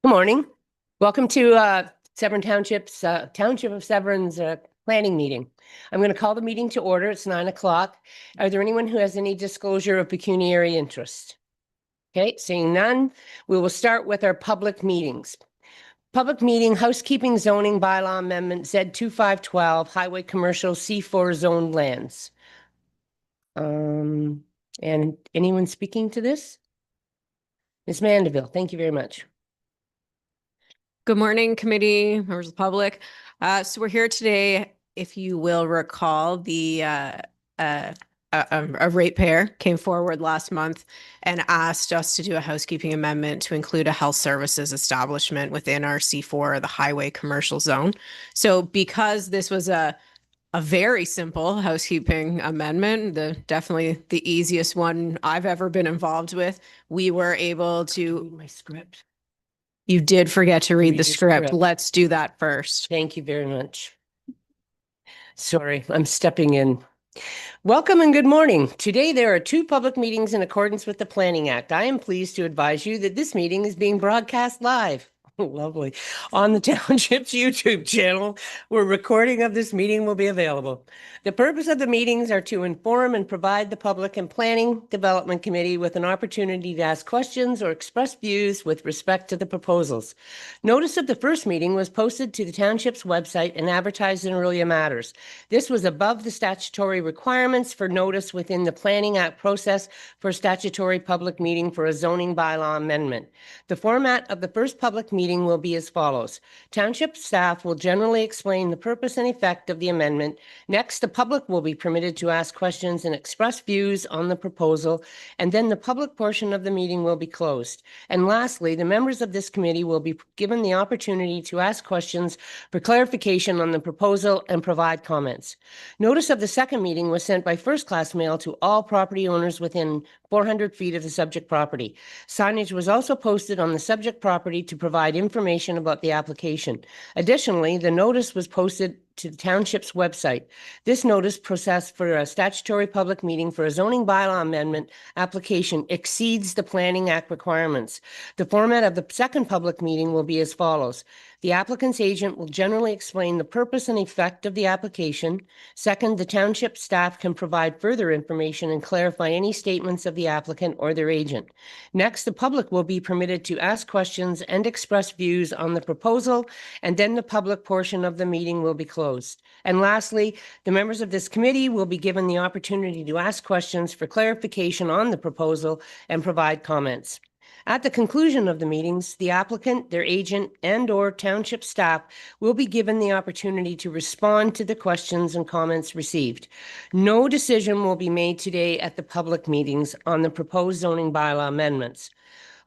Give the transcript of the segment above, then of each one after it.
Good morning. Welcome to Severn Township's Township of Severn's planning meeting. I'm going to call the meeting to order. It's 9 o'clock. Are there anyone who has any disclosure of pecuniary interest? Okay, seeing none, we will start with our public meetings. Public meeting, housekeeping zoning bylaw amendment Z2512, highway commercial C4 zoned lands. And anyone speaking to this? Ms. Mandeville, thank you very much. Good morning, committee, members of the public. So we're here today, if you will recall, a ratepayer came forward last month and asked us to do a housekeeping amendment to include a health services establishment within our C4, the highway commercial zone. So because this was a very simple housekeeping amendment, definitely the easiest one I've ever been involved with, we were able to Read my script. You did forget to read Read the your script. script. Let's do that first. Thank you very much. Sorry, I'm stepping in. Welcome and good morning. Today there are two public meetings in accordance with the Planning Act. I am pleased to advise you that this meeting is being broadcast live. Lovely. On the township's YouTube channel, where recording of this meeting will be available. The purpose of the meetings are to inform and provide the public and Planning Development Committee with an opportunity to ask questions or express views with respect to the proposals. Notice of the first meeting was posted to the township's website and advertised in Earlier Matters. This was above the statutory requirements for notice within the Planning Act process for statutory public meeting for a zoning bylaw amendment. The format of the first public meeting will be as follows. Township staff will generally explain the purpose and effect of the amendment. Next, the public will be permitted to ask questions and express views on the proposal, and then the public portion of the meeting will be closed. And lastly, the members of this committee will be given the opportunity to ask questions for clarification on the proposal and provide comments. Notice of the second meeting was sent by first-class mail to all property owners within 400 feet of the subject property. Signage was also posted on the subject property to provide information about the application. Additionally, the notice was posted to the township's website. This notice process for a statutory public meeting for a zoning bylaw amendment application exceeds the Planning Act requirements. The format of the second public meeting will be as follows. The applicant's agent will generally explain the purpose and effect of the application. Second, the township staff can provide further information and clarify any statements of the applicant or their agent. Next, the public will be permitted to ask questions and express views on the proposal, and then the public portion of the meeting will be closed. And lastly, the members of this committee will be given the opportunity to ask questions for clarification on the proposal and provide comments. At the conclusion of the meetings, the applicant, their agent, and/or township staff will be given the opportunity to respond to the questions and comments received. No decision will be made today at the public meetings on the proposed zoning bylaw amendments.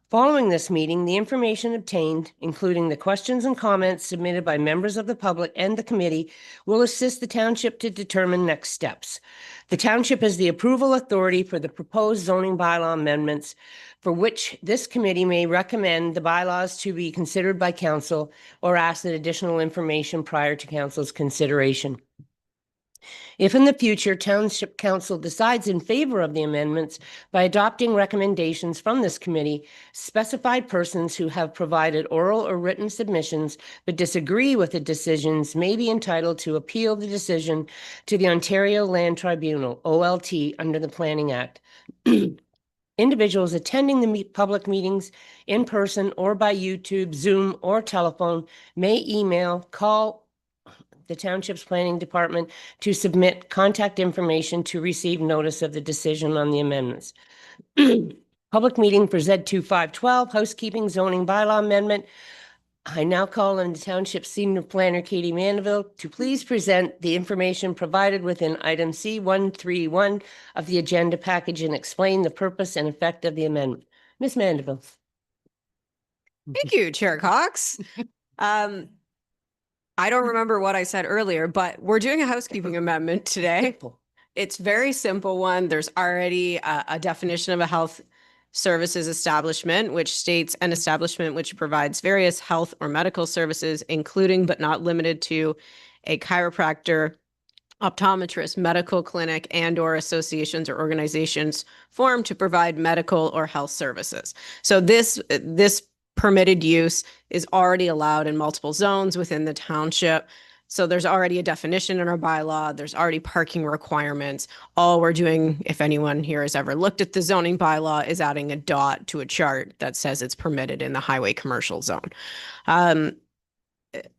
Following this meeting, the information obtained, including the questions and comments submitted by members of the public and the committee, will assist the township to determine next steps. The township is the approval authority for the proposed zoning bylaw amendments, for which this committee may recommend the bylaws to be considered by council or ask that additional information prior to council's consideration. If in the future Township Council decides in favor of the amendments by adopting recommendations from this committee, specified persons who have provided oral or written submissions but disagree with the decisions may be entitled to appeal the decision to the Ontario Land Tribunal, OLT, under the Planning Act. Individuals attending the public meetings in person or by YouTube, Zoom, or telephone may email, call the township's planning department to submit contact information to receive notice of the decision on the amendments. Public meeting for Z2512, housekeeping zoning bylaw amendment. I now call on the township senior planner, Katie Mandeville, to please present the information provided within item C131 of the agenda package and explain the purpose and effect of the amendment. Ms. Mandeville. Thank you, Chair Cox. I don't remember what I said earlier, but we're doing a housekeeping amendment today. Simple. It's very simple one. There's already a definition of a health services establishment, which states an establishment which provides various health or medical services, including but not limited to a chiropractor, optometrist, medical clinic, and or associations or organizations formed to provide medical or health services. So this permitted use is already allowed in multiple zones within the township. So there's already a definition in our bylaw. There's already parking requirements. All we're doing, if anyone here has ever looked at the zoning bylaw, is adding a dot to a chart that says it's permitted in the highway commercial zone.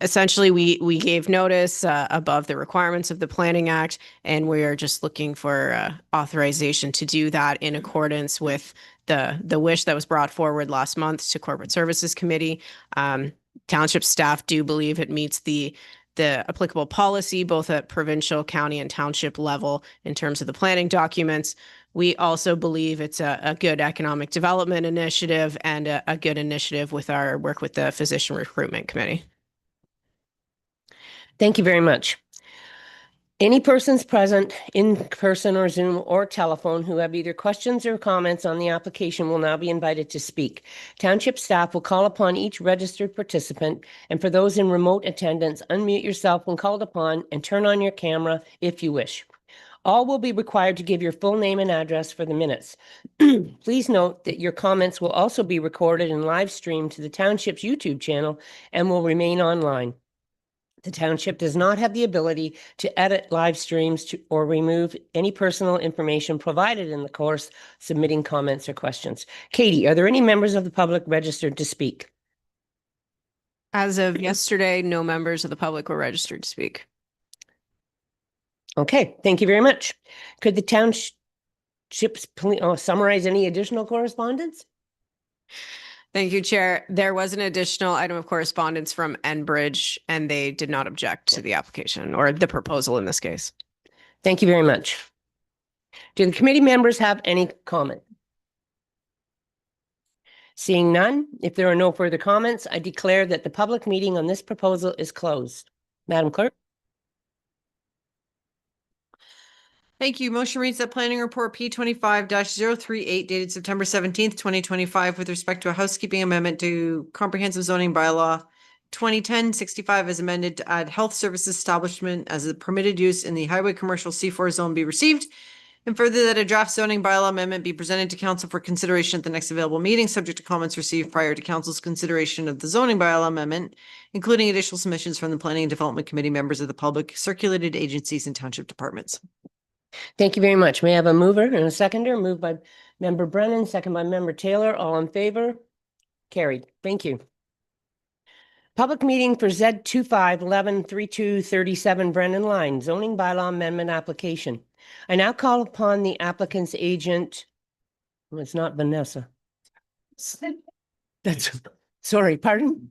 Essentially, we gave notice above the requirements of the Planning Act, and we are just looking for authorization to do that in accordance with the wish that was brought forward last month to Corporate Services Committee. Township staff do believe it meets the applicable policy, both at provincial, county, and township level in terms of the planning documents. We also believe it's a good economic development initiative and a good initiative with our work with the Physician Recruitment Committee. Thank you very much. Any persons present in person or Zoom or telephone who have either questions or comments on the application will now be invited to speak. Township staff will call upon each registered participant, and for those in remote attendance, unmute yourself when called upon and turn on your camera if you wish. All will be required to give your full name and address for the minutes. Please note that your comments will also be recorded and live streamed to the Township's YouTube channel and will remain online. The township does not have the ability to edit live streams or remove any personal information provided in the course submitting comments or questions. Katie, are there any members of the public registered to speak? As of yesterday, no members of the public were registered to speak. Okay, thank you very much. Could the townships summarize any additional correspondence? Thank you, Chair. There was an additional item of correspondence from Enbridge, and they did not object to the application or the proposal in this case. Thank you very much. Do the committee members have any comment? Seeing none, if there are no further comments, I declare that the public meeting on this proposal is closed. Madam Clerk? Thank you. Motion reads that Planning Report P25-038 dated September 17th, 2025 with respect to a housekeeping amendment to Comprehensive Zoning Bylaw 2010-65 as amended to add health services establishment as a permitted use in the highway commercial C4 zone be received, and further that a draft zoning bylaw amendment be presented to council for consideration at the next available meeting, subject to comments received prior to council's consideration of the zoning bylaw amendment, including additional submissions from the Planning and Development Committee, members of the public, circulated agencies, and township departments. Thank you very much. May I have a mover and a seconder? Moved by Member Brennan, second by Member Taylor. All in favor? Carried. Thank you. Public meeting for Z25113237 Brennan Line, zoning bylaw amendment application. I now call upon the applicant's agent. Well, it's not Vanessa. That's sorry, pardon?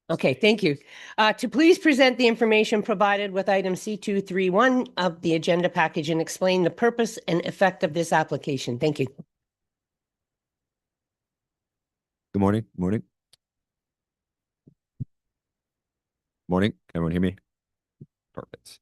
Okay, thank you. To please present the information provided with item C231 of the agenda package and explain the purpose and effect of this application. Thank you. Good morning. Morning. Morning. Can everyone hear me? Perfect.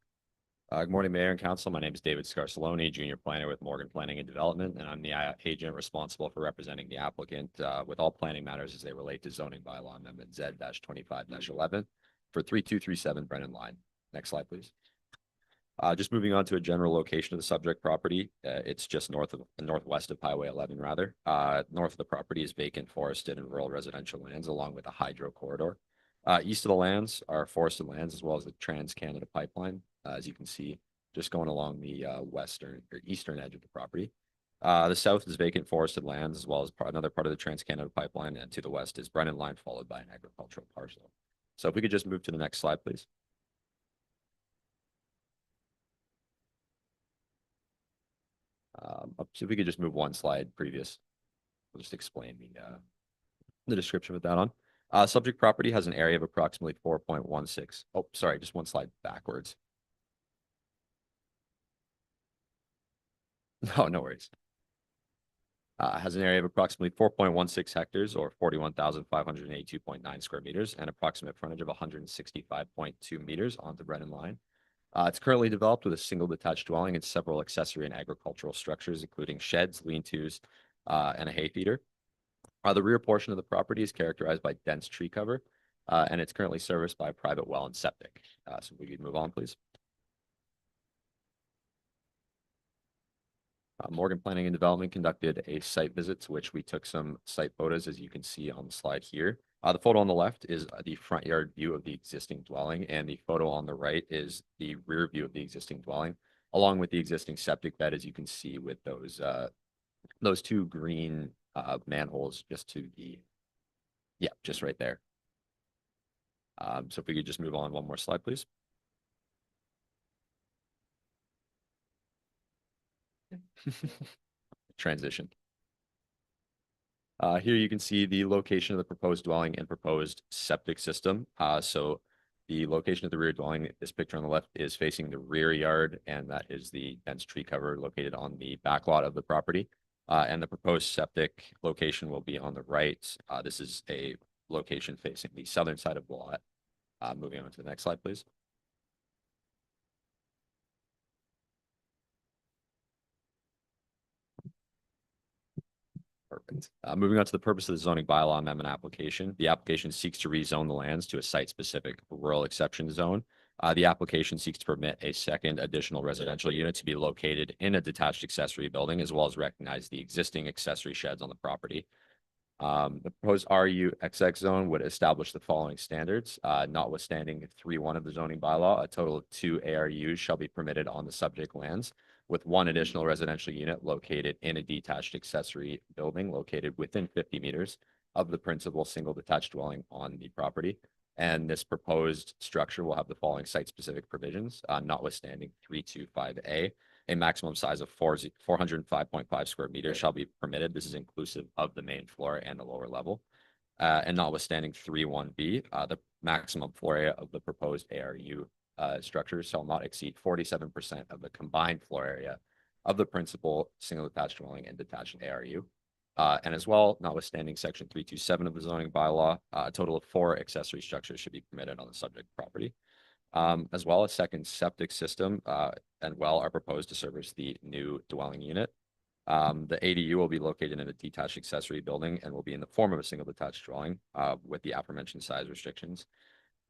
Good morning, Mayor and Council. My name is David Scarsaloni, Junior Planner with Morgan Planning and Development, and I'm the agent responsible for representing the applicant with all planning matters as they relate to zoning bylaw amendment Z-25-11 for 3237 Brennan Line. Next slide, please. Just moving on to a general location of the subject property. It's just northwest of Highway 11, rather. North of the property is vacant forested and rural residential lands, along with a hydro corridor. East of the lands are forested lands, as well as the Trans-Canada Pipeline, as you can see, just going along the western or eastern edge of the property. The south is vacant forested lands, as well as another part of the Trans-Canada Pipeline, and to the west is Brennan Line, followed by an agricultural parcel. So if we could just move to the next slide, please. So if we could just move one slide previous, we'll just explain the description with that on. Subject property has an area of approximately 4.16. Oh, sorry, just one slide backwards. No, no worries. Has an area of approximately 4.16 hectares or 41,582.9 square meters and approximate frontage of 165.2 meters on the Brennan Line. It's currently developed with a single detached dwelling and several accessory and agricultural structures, including sheds, lean-tos, and a hay feeder. The rear portion of the property is characterized by dense tree cover, and it's currently serviced by a private well and septic. So we could move on, please. Morgan Planning and Development conducted a site visit to which we took some site photos, as you can see on the slide here. The photo on the left is the front yard view of the existing dwelling, and the photo on the right is the rear view of the existing dwelling, along with the existing septic bed, as you can see with those two green manholes just to the, yeah, just right there. So if we could just move on one more slide, please. Transition. Here you can see the location of the proposed dwelling and proposed septic system. So the location of the rear dwelling, this picture on the left, is facing the rear yard, and that is the dense tree cover located on the back lot of the property. And the proposed septic location will be on the right. This is a location facing the southern side of the lot. Moving on to the next slide, please. Perfect. Moving on to the purpose of the zoning bylaw amendment application. The application seeks to rezone the lands to a site-specific rural exception zone. The application seeks to permit a second additional residential unit to be located in a detached accessory building, as well as recognize the existing accessory sheds on the property. The proposed RU XX zone would establish the following standards. Notwithstanding 3.1 of the zoning bylaw, a total of 2 ARUs shall be permitted on the subject lands, with 1 additional residential unit located in a detached accessory building located within 50 meters of the principal single detached dwelling on the property. And this proposed structure will have the following site-specific provisions, notwithstanding 325A. A maximum size of 405.5 square meters shall be permitted. This is inclusive of the main floor and the lower level. And notwithstanding 3.1B, the maximum floor area of the proposed ARU structure shall not exceed 47% of the combined floor area of the principal single detached dwelling and detached ARU. And as well, notwithstanding section 327 of the zoning bylaw, a total of 4 accessory structures should be permitted on the subject property. As well, a second septic system and well are proposed to service the new dwelling unit. The ADU will be located in a detached accessory building and will be in the form of a single detached dwelling with the aforementioned size restrictions.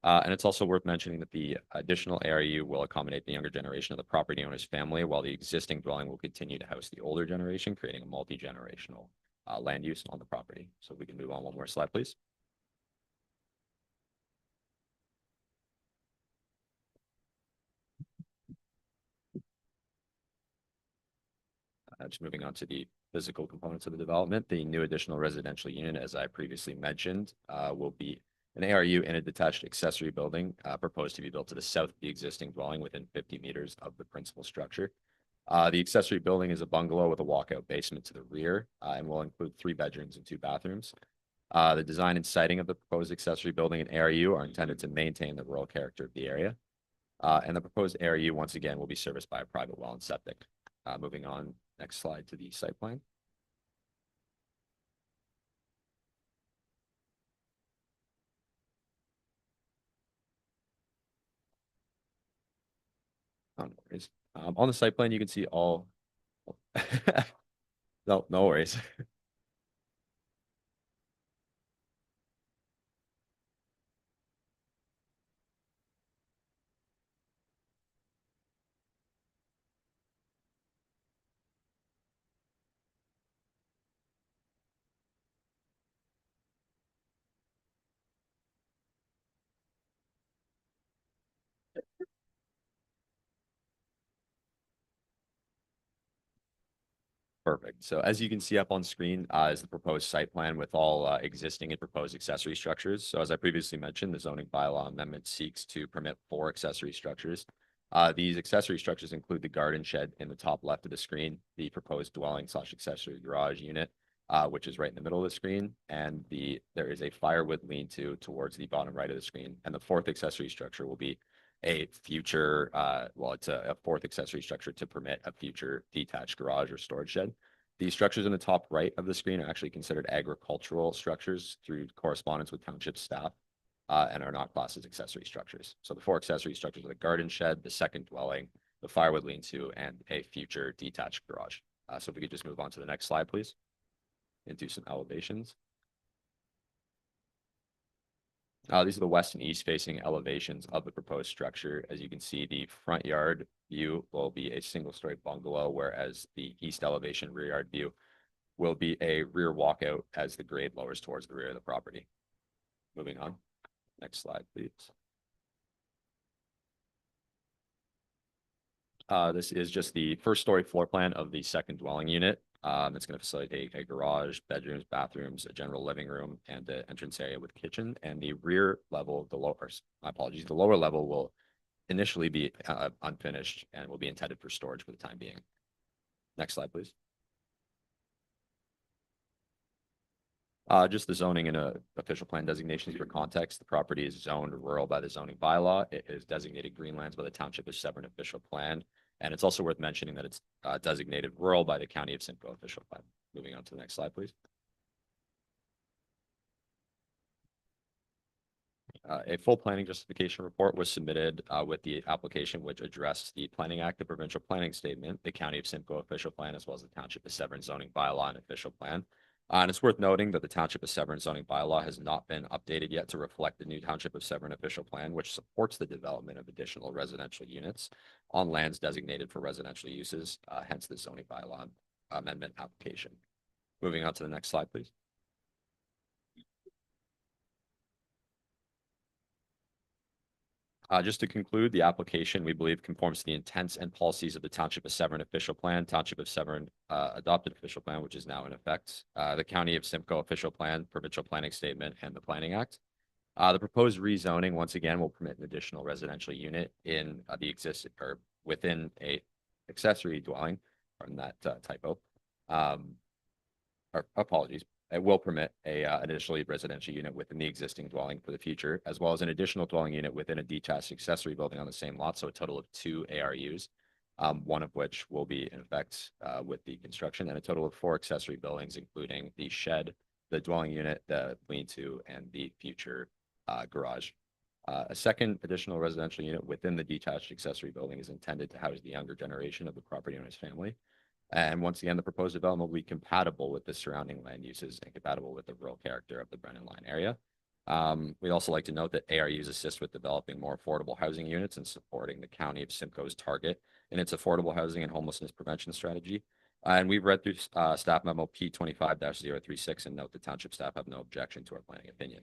And it's also worth mentioning that the additional ARU will accommodate the younger generation of the property owner's family, while the existing dwelling will continue to house the older generation, creating a multi-generational land use on the property. So we can move on one more slide, please. Just moving on to the physical components of the development, the new additional residential unit, as I previously mentioned, will be an ARU in a detached accessory building proposed to be built to the south of the existing dwelling within 50 meters of the principal structure. The accessory building is a bungalow with a walkout basement to the rear and will include 3 bedrooms and 2 bathrooms. The design and siting of the proposed accessory building and ARU are intended to maintain the rural character of the area. And the proposed ARU, once again, will be serviced by a private well and septic. Moving on, next slide to the site plan. Oh, no worries. On the site plan, you can see all. No worries. Perfect. So as you can see up on screen is the proposed site plan with all existing and proposed accessory structures. So as I previously mentioned, the zoning bylaw amendment seeks to permit 4 accessory structures. These accessory structures include the garden shed in the top left of the screen, the proposed dwelling / accessory garage unit, which is right in the middle of the screen, and there is a firewood lean-to towards the bottom right of the screen. And the 4th accessory structure will be a future, it's a 4th accessory structure to permit a future detached garage or storage shed. The structures in the top right of the screen are actually considered agricultural structures through correspondence with township staff and are not classed as accessory structures. So the 4 accessory structures are the garden shed, the second dwelling, the firewood lean-to, and a future detached garage. So if we could just move on to the next slide, please. into some elevations. These are the west and east facing elevations of the proposed structure. As you can see, the front yard view will be a single-story bungalow, whereas the east elevation rear yard view will be a rear walkout as the grade lowers towards the rear of the property. Moving on. Next slide, please. This is just the first story floor plan of the second dwelling unit. It's going to facilitate a garage, bedrooms, bathrooms, a general living room, and an entrance area with kitchen. And the rear level, the lower level will initially be unfinished and will be intended for storage for the time being. Next slide, please. Just the zoning and official plan designations for context. The property is zoned rural by the zoning bylaw. It is designated Greenlands by the Township of Severn official plan. And it's also worth mentioning that it's designated rural by the County of Simcoe official plan. Moving on to the next slide, please. A full planning justification report was submitted with the application, which addressed the Planning Act, the provincial planning statement, the County of Simcoe official plan, as well as the Township of Severn zoning bylaw and official plan. And it's worth noting that the Township of Severn zoning bylaw has not been updated yet to reflect the new Township of Severn official plan, which supports the development of additional residential units on lands designated for residential uses, hence the zoning bylaw amendment application. Moving on to the next slide, please. Just to conclude, the application, we believe, conforms to the intents and policies of the Township of Severn official plan, Township of Severn adopted official plan, which is now in effect, the County of Simcoe official plan, provincial planning statement, and the Planning Act. The proposed rezoning, once again, will permit an additional residential unit in the existing or within a accessory dwelling, from that typo. Or apologies. It will permit an additional residential unit within the existing dwelling for the future, as well as an additional dwelling unit within a detached accessory building on the same lot. So a total of 2 ARUs, one of which will be in effect with the construction, and a total of 4 accessory buildings, including the shed, the dwelling unit, the lean-to, and the future garage. A second additional residential unit within the detached accessory building is intended to house the younger generation of the property owner's family. And once again, the proposed development will be compatible with the surrounding land uses and compatible with the rural character of the Brennan line area. We'd also like to note that ARUs assist with developing more affordable housing units and supporting the County of Simcoe's target in its affordable housing and homelessness prevention strategy. And we've read through staff memo P25-036 and note the township staff have no objection to our planning opinion.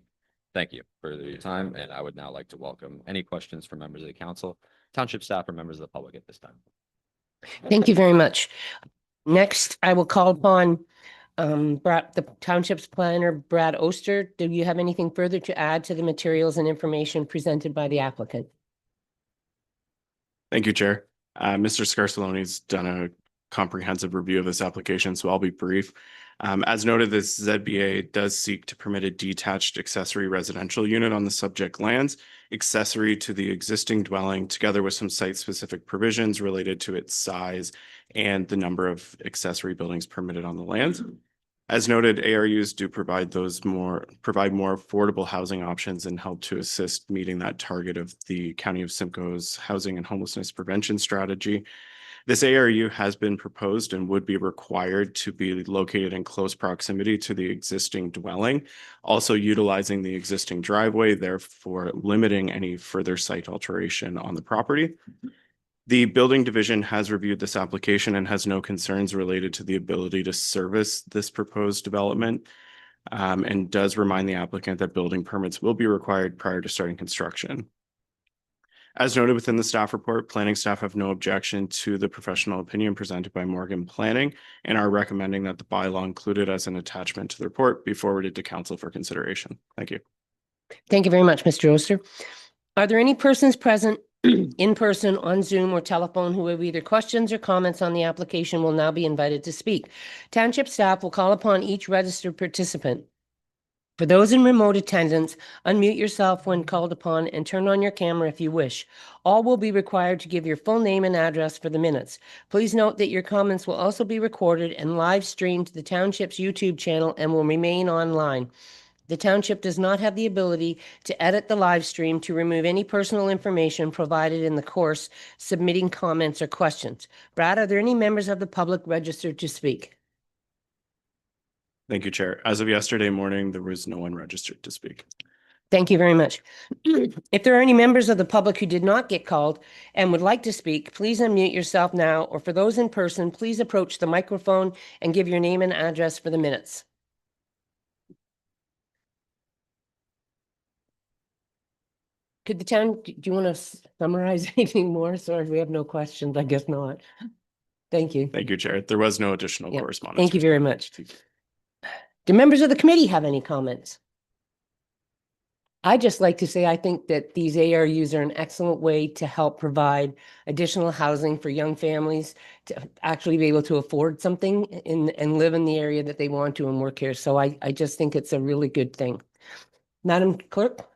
Thank you for your time, and I would now like to welcome any questions from members of the council, township staff, or members of the public at this time. Thank you very much. Next, I will call upon the township's planner, Brad Oster. Do you have anything further to add to the materials and information presented by the applicant? Thank you, Chair. Mr. Scarsaloni's done a comprehensive review of this application, so I'll be brief. As noted, this ZBA does seek to permit a detached accessory residential unit on the subject lands, accessory to the existing dwelling, together with some site-specific provisions related to its size and the number of accessory buildings permitted on the lands. As noted, ARUs do provide more affordable housing options and help to assist meeting that target of the County of Simcoe's housing and homelessness prevention strategy. This ARU has been proposed and would be required to be located in close proximity to the existing dwelling, also utilizing the existing driveway, therefore limiting any further site alteration on the property. The building division has reviewed this application and has no concerns related to the ability to service this proposed development, and does remind the applicant that building permits will be required prior to starting construction. As noted within the staff report, planning staff have no objection to the professional opinion presented by Morgan Planning and are recommending that the bylaw included as an attachment to the report be forwarded to council for consideration. Thank you. Thank you very much, Mr. Oster. Are there any persons present in person, on Zoom, or telephone who have either questions or comments on the application will now be invited to speak? Township staff will call upon each registered participant. For those in remote attendance, unmute yourself when called upon and turn on your camera if you wish. All will be required to give your full name and address for the minutes. Please note that your comments will also be recorded and live streamed to the Township's YouTube channel and will remain online. The Township does not have the ability to edit the live stream to remove any personal information provided in the course submitting comments or questions. Brad, are there any members of the public registered to speak? Thank you, Chair. As of yesterday morning, there was no one registered to speak. Thank you very much. If there are any members of the public who did not get called and would like to speak, please unmute yourself now, or for those in person, please approach the microphone and give your name and address for the minutes. Could the town, do you want to summarize anything more? Sorry, we have no questions. I guess not. Thank you. Thank you, Chair. There was no additional Yeah, correspondence. thank you very much. Do members of the committee have any comments? I'd just like to say I think that these ARUs are an excellent way to help provide additional housing for young families to actually be able to afford something and live in the area that they want to and work here. So I just think it's a really good thing. Madam Clerk?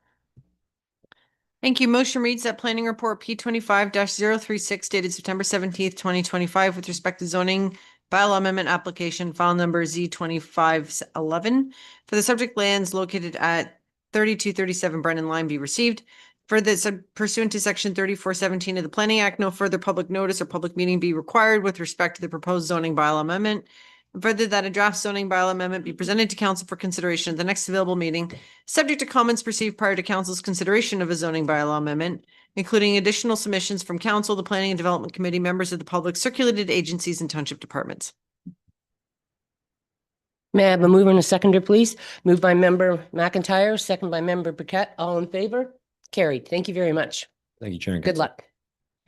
Thank you. Motion reads that planning report P25-036 dated September 17th, 2025 with respect to zoning bylaw amendment application file number Z2511 for the subject lands located at 3237 Brennan line be received. Further, pursuant to section 3417 of the Planning Act, no further public notice or public meeting be required with respect to the proposed zoning bylaw amendment. And further, that a draft zoning bylaw amendment be presented to council for consideration at the next available meeting, subject to comments received prior to council's consideration of a zoning bylaw amendment, including additional submissions from council, the Planning and Development Committee, members of the public, circulated agencies, and township departments. May I have a mover and a seconder, please? Moved by member McIntyre, second by member Paquette. All in favor? Carried. Thank you very much. Thank you, Chair. and Good Council.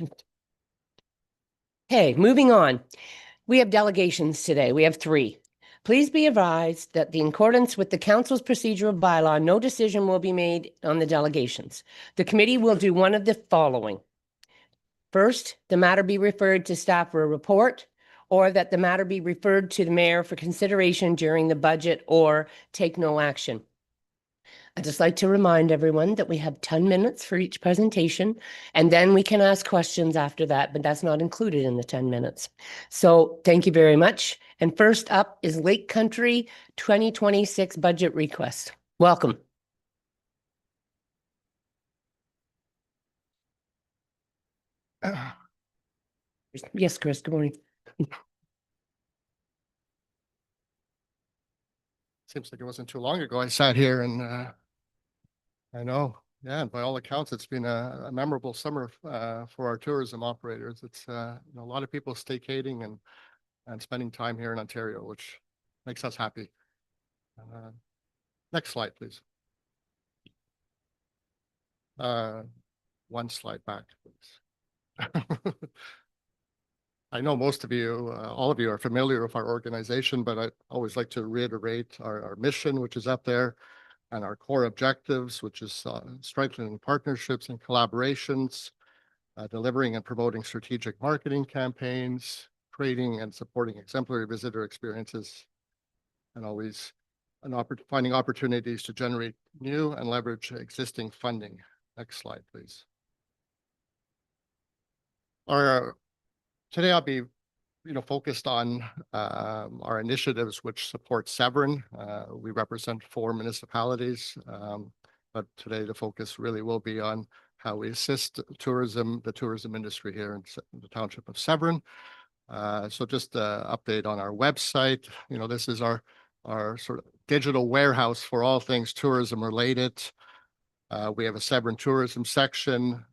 luck. Okay, moving on. We have delegations today. We have 3. Please be advised that in accordance with the council's procedural bylaw, no decision will be made on the delegations. The committee will do one of the following. First, the matter be referred to staff for a report, or that the matter be referred to the mayor for consideration during the budget, or take no action. I'd just like to remind everyone that we have 10 minutes for each presentation, and then we can ask questions after that, but that's not included in the 10 minutes. So thank you very much. And first up is Lake Country 2026 budget request. Welcome. Yes, Chris, good morning. Seems like it wasn't too long ago I sat here and I know, yeah, and by all accounts, it's been a memorable summer for our tourism operators. It's a lot of people staycating and spending time here in Ontario, which makes us happy. Next slide, please. One slide back, please. I know most of you, all of you are familiar with our organization, but I always like to reiterate our mission, which is up there, and our core objectives, which is strengthening partnerships and collaborations, delivering and promoting strategic marketing campaigns, creating and supporting exemplary visitor experiences, and always finding opportunities to generate new and leverage existing funding. Next slide, please. Today I'll be, focused on our initiatives which support Severn. We represent 4 municipalities, but today the focus really will be on how we assist the tourism industry here in the township of Severn. So just an update on our website. This is our sort of digital warehouse for all things tourism related. We have a Severn tourism section.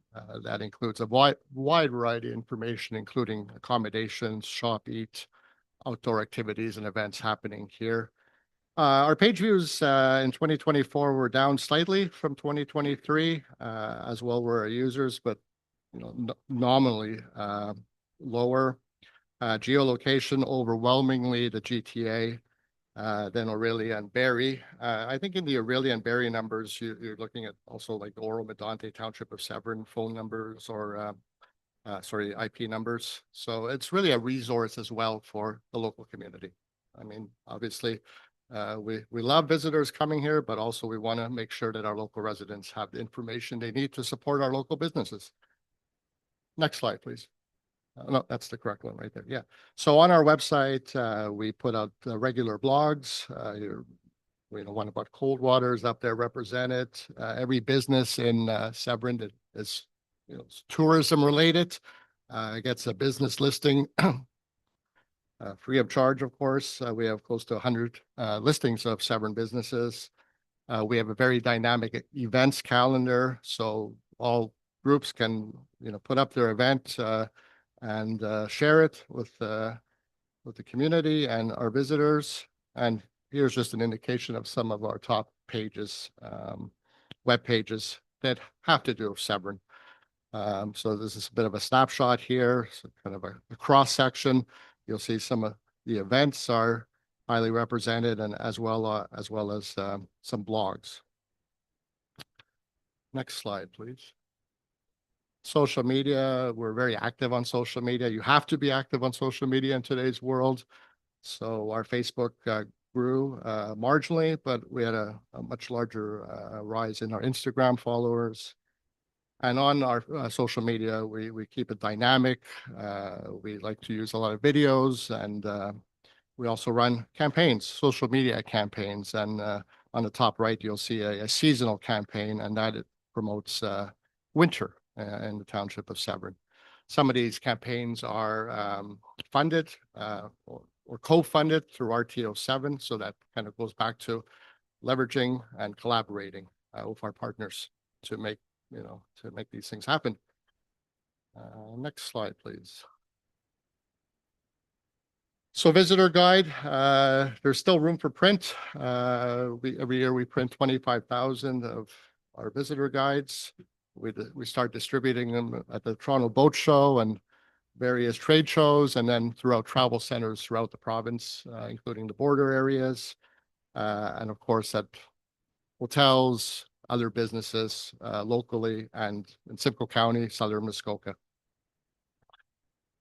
That includes a wide variety of information, including accommodations, shop, eat, outdoor activities, and events happening here. Our page views in 2024 were down slightly from 2023, as well were our users, but nominally lower. Geolocation overwhelmingly the GTA. Then Orillia and Barrie. I think in the Orillia and Barrie numbers, you're looking at also like the Oro Medonte Township of Severn phone numbers or, IP numbers. So it's really a resource as well for the local community. I mean, obviously, we love visitors coming here, but also we want to make sure that our local residents have the information they need to support our local businesses. Next slide, please. No, that's the correct one right there. Yeah. So on our website, we put out regular blogs. One about cold water is up there represented. Every business in Severn that is tourism related gets a business listing free of charge, of course. We have close to 100 listings of Severn businesses. We have a very dynamic events calendar, so all groups can, put up their event and share it with the community and our visitors. And here's just an indication of some of our top pages, web pages that have to do with Severn. So this is a bit of a snapshot here, so kind of a cross section. You'll see some of the events are highly represented, and as well as some blogs. Next slide, please. Social media, we're very active on social media. You have to be active on social media in today's world. So our Facebook grew marginally, but we had a much larger rise in our Instagram followers. And on our social media, we keep it dynamic. We like to use a lot of videos, and we also run campaigns, social media campaigns. And on the top right, you'll see a seasonal campaign, and that it promotes winter in the township of Severn. Some of these campaigns are funded or co-funded through RTO7, so that kind of goes back to leveraging and collaborating with our partners to make these things happen. Next slide, please. So visitor guide, there's still room for print. Every year we print 25,000 of our visitor guides. We start distributing them at the Toronto Boat Show and various trade shows, and then throughout travel centers throughout the province, including the border areas, and of course at hotels, other businesses locally and in Simcoe County, southern Muskoka.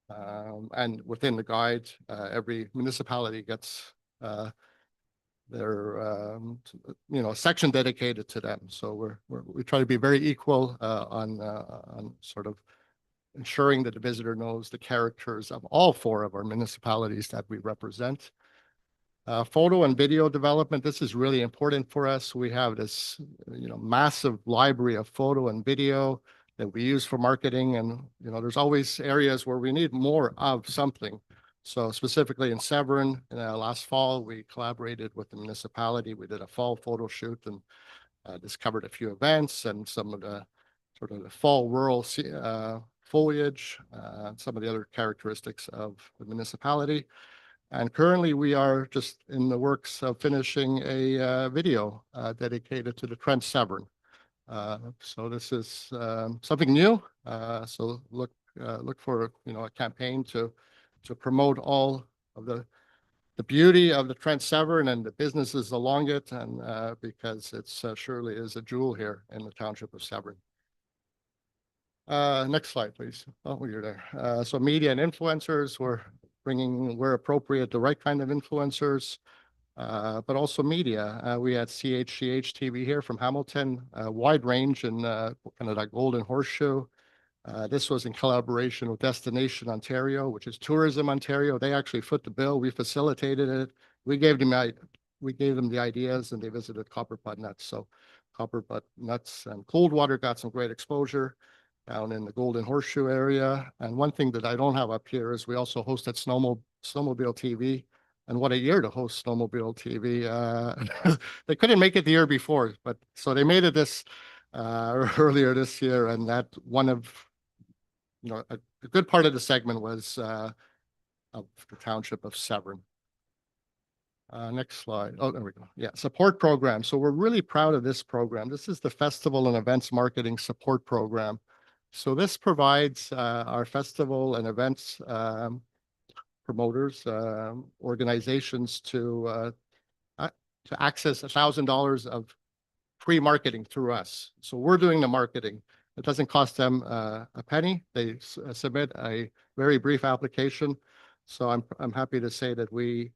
And within the guide, every municipality gets their a section dedicated to them. So we try to be very equal on sort of ensuring that the visitor knows the characters of all 4 of our municipalities that we represent. Photo and video development, this is really important for us. We have this, massive library of photo and video that we use for marketing. And, there's always areas where we need more of something. So specifically in Severn, last fall, we collaborated with the municipality. We did a fall photo shoot and discovered a few events and some of the sort of the fall rural foliage, some of the other characteristics of the municipality. And currently we are just in the works of finishing a video dedicated to the Trent Severn. So this is something new. So look for a campaign to promote all of the beauty of the Trent Severn and the businesses along it, and because it's surely is a jewel here in the township of Severn. Next slide, please. Oh, you're there. So media and influencers, we're bringing, where appropriate, the right kind of influencers, but also media. We had CHCH TV here from Hamilton, a wide range in kind of that golden horseshoe. This was in collaboration with Destination Ontario, which is Tourism Ontario. They actually foot the bill. We facilitated it. We gave them the ideas, and they visited Copperpot Nuts. So Copperpot Nuts and Coldwater got some great exposure down in the Golden Horseshoe area. And one thing that I don't have up here is we also hosted Snowmobile TV. And what a year to host Snowmobile TV. They couldn't make it the year before, but so they made it this earlier this year. And that one of, a good part of the segment was of the township of Severn. Next slide. Oh, there we go. Yeah, support program. So we're really proud of this program. This is the Festival and Events Marketing Support Program. So this provides our festival and events promoters, organizations to access $1,000 of free marketing through us. So we're doing the marketing. It doesn't cost them a penny. They submit a very brief application. So I'm happy to say that we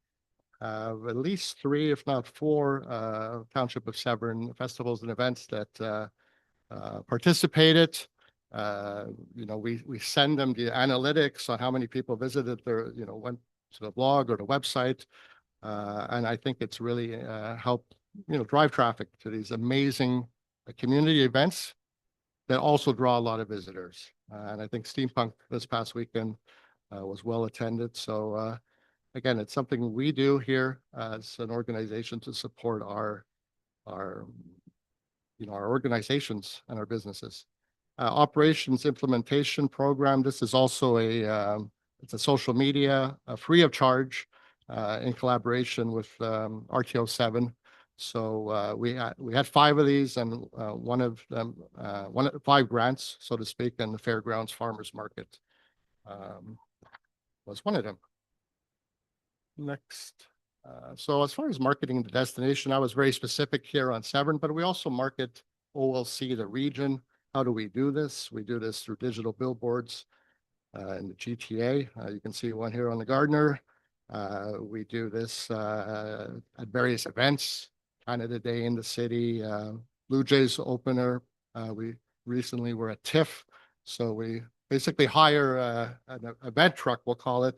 have at least 3, if not 4, Township of Severn festivals and events that participated. We send them the analytics on how many people visited their, went to the blog or the website. And I think it's really helped, drive traffic to these amazing community events that also draw a lot of visitors. And I think Steampunk this past weekend was well attended. So again, it's something we do here as an organization to support our our organizations and our businesses. Operations implementation program. This is also it's a social media free of charge in collaboration with RTO 7. So we had 5 of these, and one of them, 5 grants, so to speak, and the Fairgrounds Farmers Market was one of them. Next. So as far as marketing the destination, I was very specific here on Severn, but we also market OLC, the region. How do we do this? We do this through digital billboards in the GTA. You can see one here on the Gardner. We do this at various events, Canada Day in the city, Blue Jays opener. We recently were at TIFF. So we basically hire an event truck, we'll call it,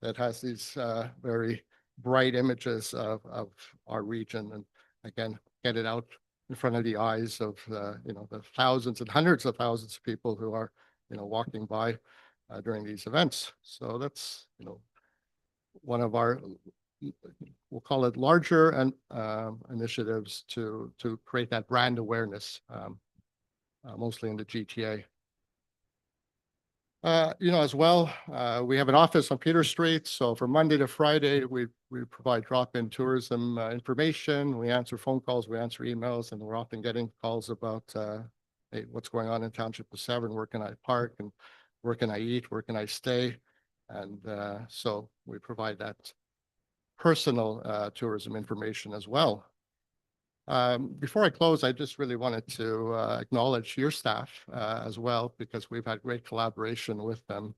that has these very bright images of our region, and again, get it out in front of the eyes of the thousands and hundreds of thousands of people who are walking by during these events. So that's one of our, we'll call it, larger and initiatives to create that brand awareness, mostly in the GTA. As well, we have an office on Peter Street. So from Monday to Friday, we provide drop-in tourism information. We answer phone calls, we answer emails, and we're often getting calls about hey, what's going on in Township of Severn, where can I park, and where can I eat, where can I stay? And so we provide that personal tourism information as well. Before I close, I just really wanted to acknowledge your staff as well, because we've had great collaboration with them.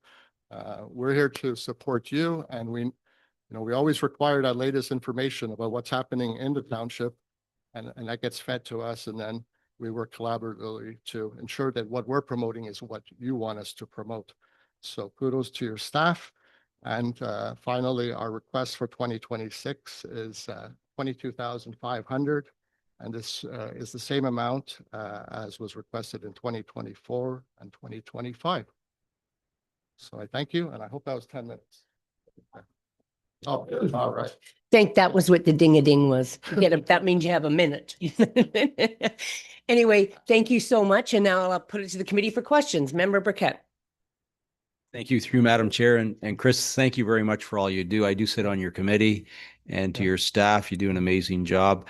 We're here to support you, and we always require that latest information about what's happening in the township, and that gets fed to us, and then we work collaboratively to ensure that what we're promoting is what you want us to promote. So kudos to your staff. And finally, our request for 2026 is $22,500. And this is the same amount as was requested in 2024 and 2025. So I thank you, and I hope that was 10 minutes. Oh, all right. Think that was what the ding-a-ding was. That means you have a minute. Anyway, thank you so much. And now I'll put it to the committee for questions. Member Burkett. Thank you through Madam Chair. And Chris, thank you very much for all you do. I do sit on your committee, and to your staff, you do an amazing job.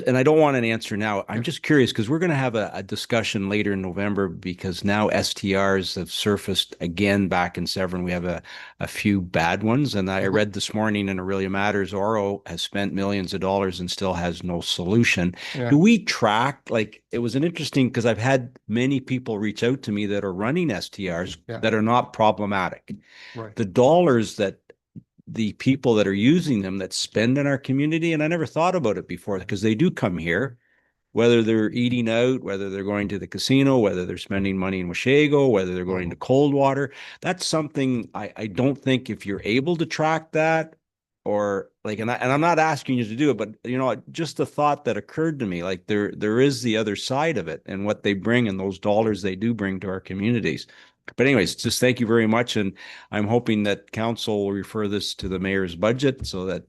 And I don't want an answer now. I'm just curious, because we're going to have a discussion later in November, because now STRs have surfaced again back in Severn. We have a few bad ones. And I read this morning in Aurelia Matters, Oro has spent millions of dollars and still has no solution. Yeah. Do we track, it was an interesting, because I've had many people reach out to me that are running STRs that are not problematic. Right. The dollars that the people that are using them that spend in our community, and I never thought about it before, because they do come here, whether they're eating out, whether they're going to the casino, whether they're spending money in Washago, whether they're going to Coldwater. That's something I don't think, if you're able to track that, or and I'm not asking you to do it, but just the thought that occurred to me, there is the other side of it, and what they bring, and those dollars they do bring to our communities. But anyways, just thank you very much. And I'm hoping that council will refer this to the mayor's budget so that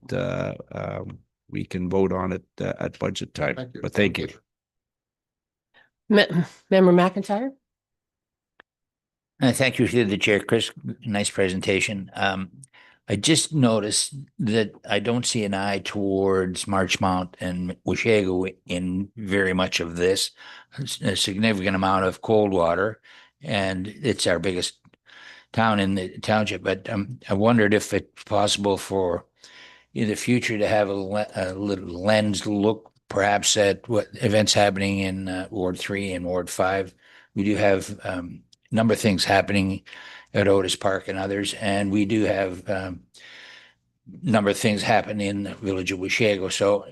we can vote on it at budget time. Thank you. But thank you. Member McIntyre. Thank you to the chair, Chris. Nice presentation. I just noticed that I don't see an eye towards Marchmount and Washago in very much of this. A significant amount of Coldwater, and it's our biggest town in the township. But I wondered if it's possible for in the future to have a little lens look perhaps at what events happening in Ward 3 and Ward 5. We do have a number of things happening at Otis Park and others, and we do have number of things happen in the village of Washago. So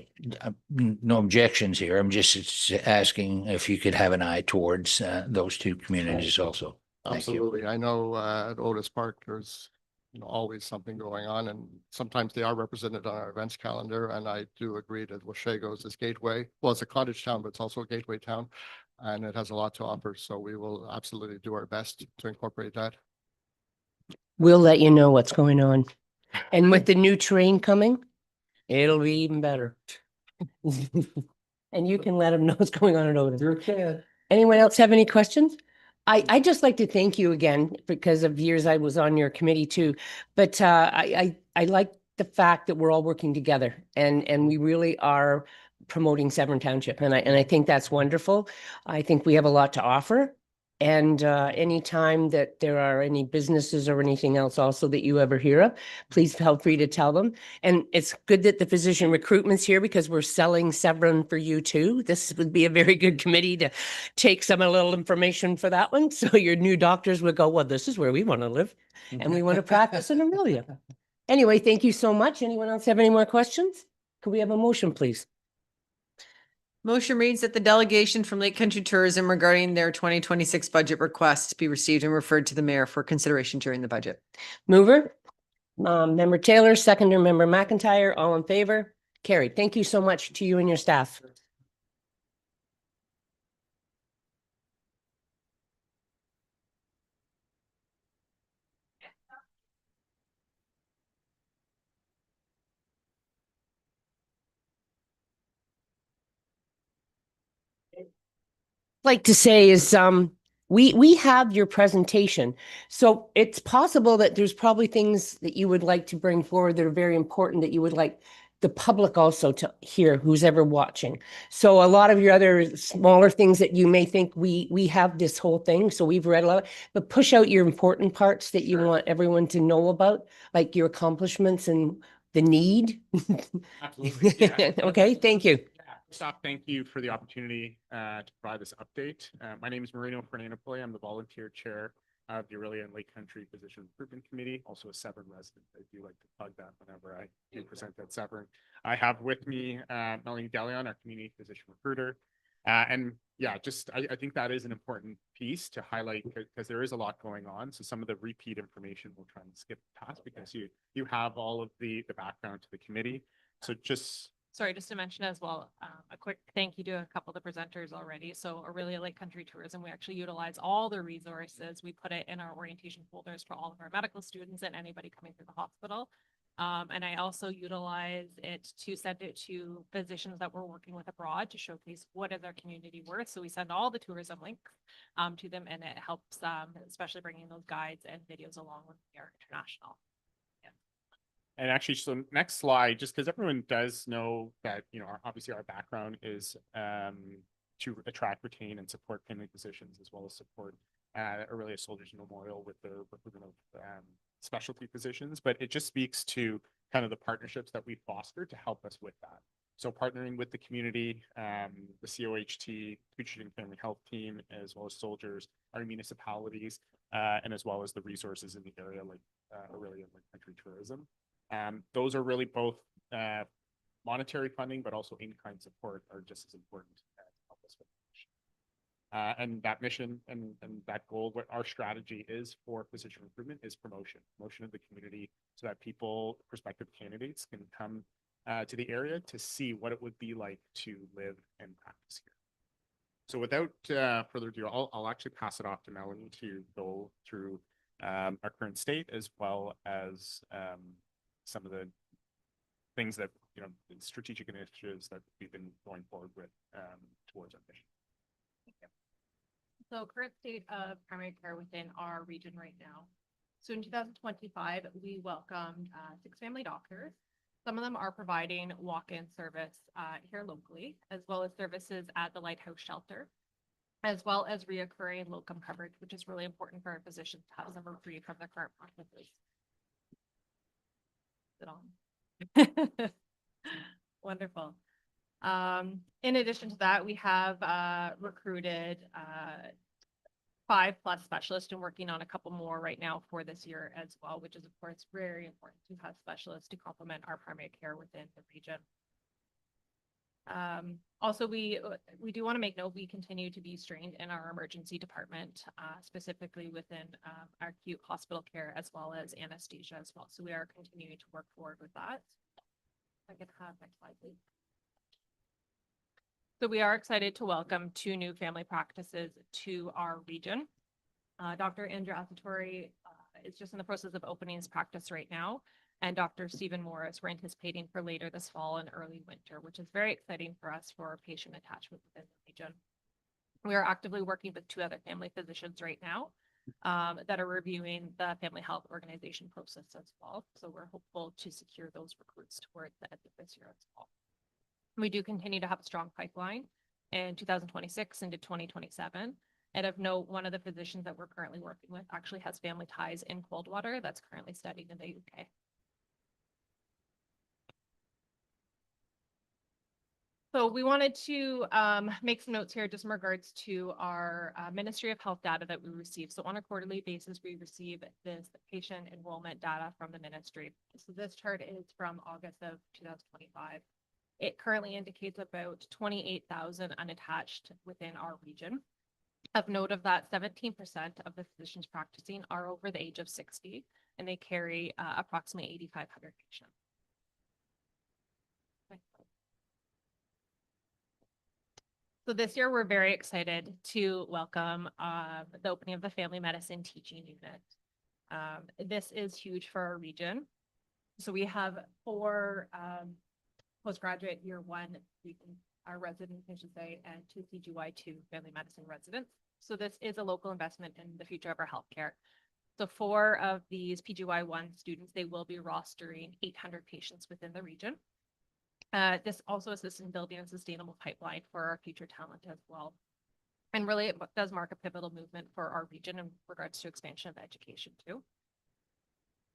no objections here. I'm just asking if you could have an eye towards those two communities also. Absolutely. I know at Otis Park, there's always something going on, and sometimes they are represented on our events calendar. And I do agree that Washago is this gateway. Well, it's a cottage town, but it's also a gateway town, and it has a lot to offer. So we will absolutely do our best to incorporate that. We'll let you know what's going on. And with the new train coming, it'll be even better. And you can let them know what's going on in Otis. Anyone else have any questions? I just like to thank you again because of years I was on your committee too. But I like the fact that we're all working together and we really are promoting Severn Township. And I think that's wonderful. I think we have a lot to offer. And anytime that there are any businesses or anything else also that you ever hear of, please feel free to tell them. And it's good that the physician recruitment's here because we're selling Severn for you too. This would be a very good committee to take some a little information for that one. So your new doctors would go, well, this is where we want to live and we want to practice in Amelia. Anyway, thank you so much. Anyone else have any more questions? Could we have a motion, please? Motion reads that the delegation from Lake Country Tourism regarding their 2026 budget request be received and referred to the mayor for consideration during the budget. Mover, member Taylor, seconder, member McIntyre, all in favor? Carried. Thank you so much to you and your staff. Like to say is we have your presentation. So it's possible that there's probably things that you would like to bring forward that are very important that you would like the public also to hear who's ever watching. So a lot of your other smaller things that you may think we have this whole thing, so we've read a lot, but push out your important parts that you want everyone to know about, like your accomplishments and the need. Absolutely. Yeah. Okay, thank you. First off, thank you for the opportunity to provide this update. My name is Marino Fernando-Poli. I'm the volunteer chair of the Aurelia and Lake Country Physician Recruitment Committee, also a Severn resident. I do like to plug that whenever I do present at Severn. I have with me Melanie Delion, our community physician recruiter. And yeah, I think that is an important piece to highlight because there is a lot going on. So some of the repeat information we'll try and skip past because you have all of the background to the committee. So Sorry, just to mention as well, a quick thank you to a couple of the presenters already. So Aurelia Lake Country Tourism, we actually utilize all the resources. We put it in our orientation folders for all of our medical students and anybody coming through the hospital. And I also utilize it to send it to physicians that we're working with abroad to showcase what is our community worth. So we send all the tourism links to them, and it helps especially bringing those guides and videos along when we are international. And actually, so next slide, just because everyone does know that, obviously our background is to attract, retain, and support family physicians, as well as support Aurelia Soldiers Memorial with the recruitment of specialty physicians. But it just speaks to kind of the partnerships that we foster to help us with that. So partnering with the community, the COHT, Future Family Health Team, as well as soldiers, our municipalities, and as well as the resources in the area like Aurelia and Lake Country Tourism. Those are really both monetary funding, but also in-kind support are just as important to help us with the mission. And that mission and that goal, what our strategy is for physician recruitment is promotion of the community so that people, prospective candidates can come to the area to see what it would be like to live and practice here. So without further ado, I'll actually pass it off to Melanie to go through our current state as well as some of the things that, the strategic initiatives that we've been going forward with towards our mission. So current state of primary care within our region right now. So in 2025, we welcomed 6 family doctors. Some of them are providing walk-in service here locally, as well as services at the Lighthouse Shelter, as well as reoccurring locum coverage, which is really important for our physicians to have some reprieve from their current practices. Wonderful. In addition to that, we have recruited 5+ specialists and working on a couple more right now for this year as well, which is of course very important to have specialists to complement our primary care within the region. Also, we do want to make note we continue to be strained in our emergency department, specifically within our acute hospital care as well as anesthesia as well. So we are continuing to work forward with that. I can have next slide, please. So we are excited to welcome 2 new family practices to our region. Dr. Statutory is just in the process of opening his practice right now. and Dr. Stephen Morris we're anticipating for later this fall and early winter, which is very exciting for us for patient attachment within the region. We are actively working with 2 other family physicians right now that are reviewing the family health organization process as well. So we're hopeful to secure those recruits towards the end of this year as well. We do continue to have a strong pipeline in 2026 into 2027. And of note, one of the physicians that we're currently working with actually has family ties in Coldwater that's currently studying in the UK. So we wanted to make some notes here just in regards to our Ministry of Health data that we receive. So on a quarterly basis, we receive this patient enrollment data from the ministry. So this chart is from August of 2025. It currently indicates about 28,000 unattached within our region. Of note of that, 17% of the physicians practicing are over the age of 60, and they carry approximately 8,500 patients. So this year, we're very excited to welcome the opening of the family medicine teaching unit. This is huge for our region. So we have 4 postgraduate year 1 our residents, I should say, and 2 CGY2 family medicine residents. So this is a local investment in the future of our healthcare. So 4 of these PGY1 students, they will be rostering 800 patients within the region. This also assists in building a sustainable pipeline for our future talent as well. And really, it does mark a pivotal movement for our region in regards to expansion of education too.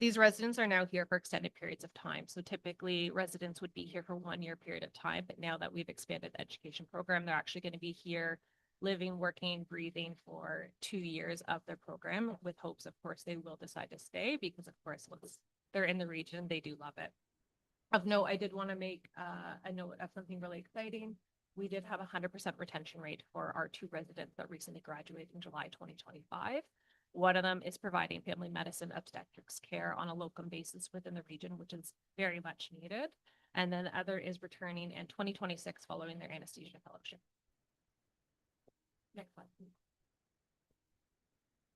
These residents are now here for extended periods of time. So typically residents would be here for 1 year period of time, but now that we've expanded the education program, they're actually going to be here living, working, breathing for 2 years of their program with hopes, of course, they will decide to stay because of course, once they're in the region, they do love it. Of note, I did want to make a note of something really exciting. We did have a 100% retention rate for our 2 residents that recently graduated in July 2025. One of them is providing family medicine obstetrics care on a locum basis within the region, which is very much needed. And then the other is returning in 2026 following their anesthesia fellowship. Next slide, please.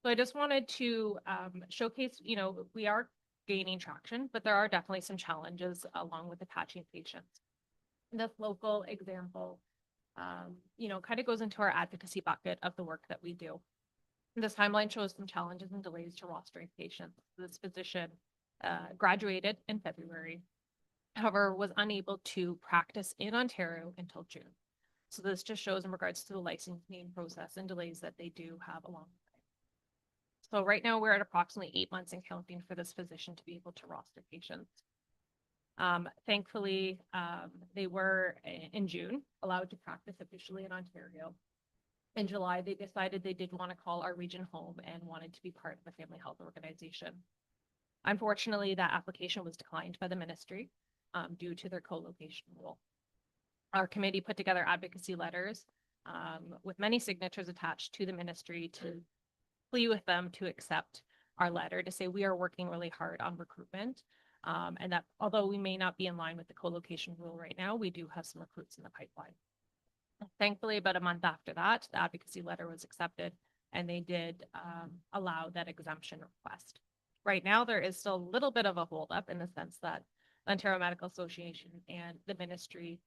So I just wanted to showcase, we are gaining traction, but there are definitely some challenges along with attaching patients. This local example, kind of goes into our advocacy bucket of the work that we do. This timeline shows some challenges and delays to rostering patients. This physician graduated in February, however, was unable to practice in Ontario until June. So this just shows in regards to the licensing process and delays that they do have along the way. So right now we're at approximately 8 months and counting for this physician to be able to roster patients. Thankfully, they were in June allowed to practice officially in Ontario. In July, they decided they did want to call our region home and wanted to be part of the family health organization. Unfortunately, that application was declined by the ministry due to their co-location rule. Our committee put together advocacy letters with many signatures attached to the ministry to plea with them to accept our letter to say we are working really hard on recruitment and that although we may not be in line with the co-location rule right now, we do have some recruits in the pipeline. Thankfully, about a month after that, the advocacy letter was accepted and they did allow that exemption request. Right now, there is still a little bit of a holdup in the sense that the Ontario Medical Association and the ministry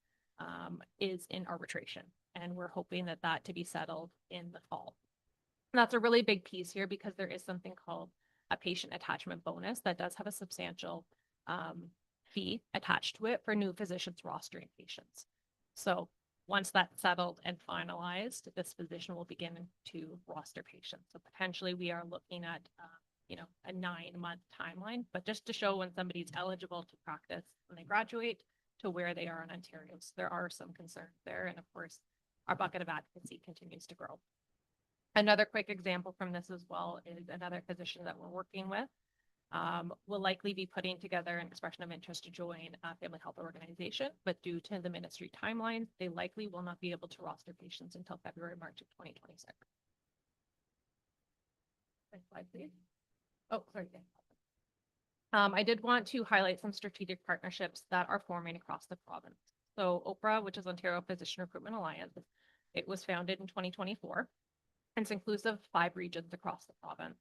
is in arbitration. And we're hoping that to be settled in the fall. And that's a really big piece here because there is something called a patient attachment bonus that does have a substantial fee attached to it for new physicians rostering patients. So once that's settled and finalized, this physician will begin to roster patients. So potentially we are looking at, a 9-month timeline, but just to show when somebody's eligible to practice when they graduate to where they are in Ontario. So there are some concerns there. And of course, our bucket of advocacy continues to grow. Another quick example from this as well is another physician that we're working with will likely be putting together an expression of interest to join a family health organization, but due to the ministry timelines, they likely will not be able to roster patients until February, March of 2026. Next slide, please. Oh, sorry. I did want to highlight some strategic partnerships that are forming across the province. So OPRA, which is Ontario Physician Recruitment Alliance, it was founded in 2024. It's inclusive of 5 regions across the province.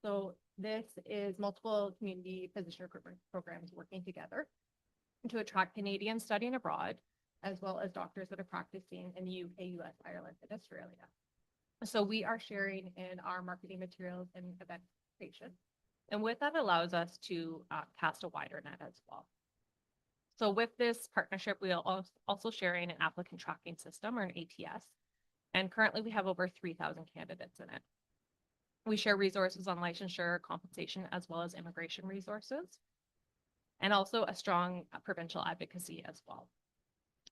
So this is multiple community physician recruitment programs working together to attract Canadians studying abroad, as well as doctors that are practicing in the UK, US, Ireland, and Australia. So we are sharing in our marketing materials and event creation. And with that allows us to cast a wider net as well. So with this partnership, we are also sharing an applicant tracking system, or an ATS. And currently we have over 3,000 candidates in it. We share resources on licensure, compensation, as well as immigration resources, and also a strong provincial advocacy as well.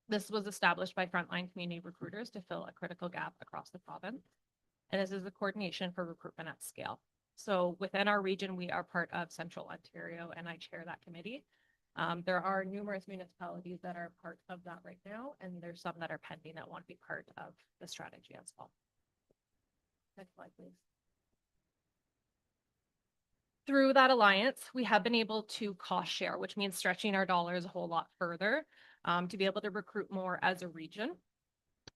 This was established by frontline community recruiters to fill a critical gap across the province. And this is the coordination for recruitment at scale. So within our region, we are part of Central Ontario, and I chair that committee. There are numerous municipalities that are part of that right now, and there's some that are pending that want to be part of the strategy as well. Next slide, please. Through that alliance, we have been able to cost share, which means stretching our dollars a whole lot further to be able to recruit more as a region.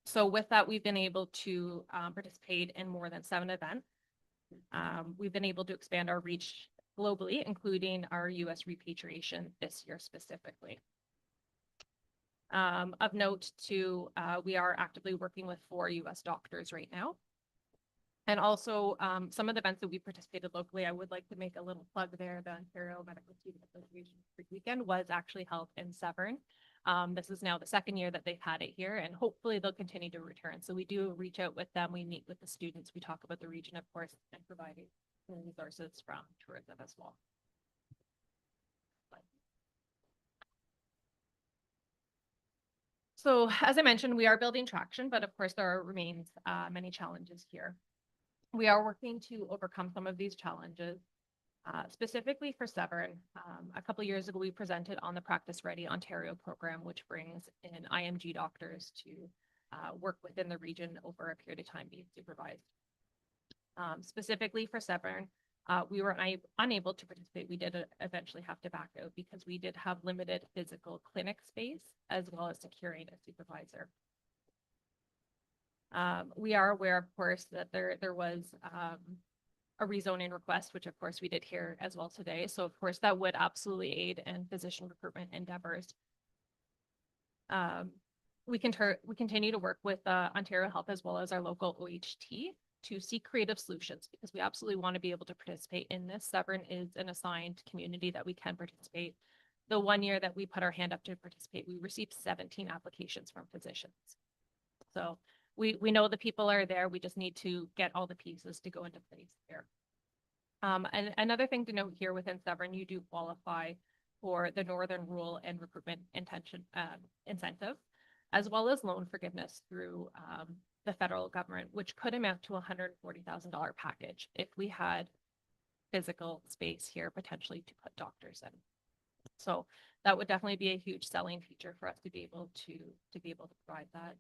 So with that, we've been able to participate in more than 7 events. We've been able to expand our reach globally, including our US repatriation this year specifically. Of note too, we are actively working with 4 US doctors right now. And also some of the events that we participated locally, I would like to make a little plug there. The Ontario Medical Student Association weekend was actually held in Severn. This is now the 2nd year that they've had it here, and hopefully they'll continue to return. So we do reach out with them. We meet with the students. We talk about the region, of course, and providing resources from tourism as well. So as I mentioned, we are building traction, but of course there remains many challenges here. We are working to overcome some of these challenges. Specifically for Severn, a couple of years ago, we presented on the Practice Ready Ontario program, which brings in IMG doctors to work within the region over a period of time being supervised. Specifically for Severn, we were unable to participate. We did eventually have to back out because we did have limited physical clinic space as well as securing a supervisor. We are aware, of course, that there was a rezoning request, which of course we did hear as well today. So of course that would absolutely aid in physician recruitment endeavors. We continue to work with Ontario Health as well as our local OHT to seek creative solutions, because we absolutely want to be able to participate in this. Severn is an assigned community that we can participate. The 1 year that we put our hand up to participate, we received 17 applications from physicians. So we know the people are there. We just need to get all the pieces to go into place here. And another thing to note here within Severn, you do qualify for the Northern Rural and Recruitment Incentive, as well as loan forgiveness through the federal government, which could amount to a $140,000 package if we had physical space here potentially to put doctors in. So that would definitely be a huge selling feature for us to be able to provide that.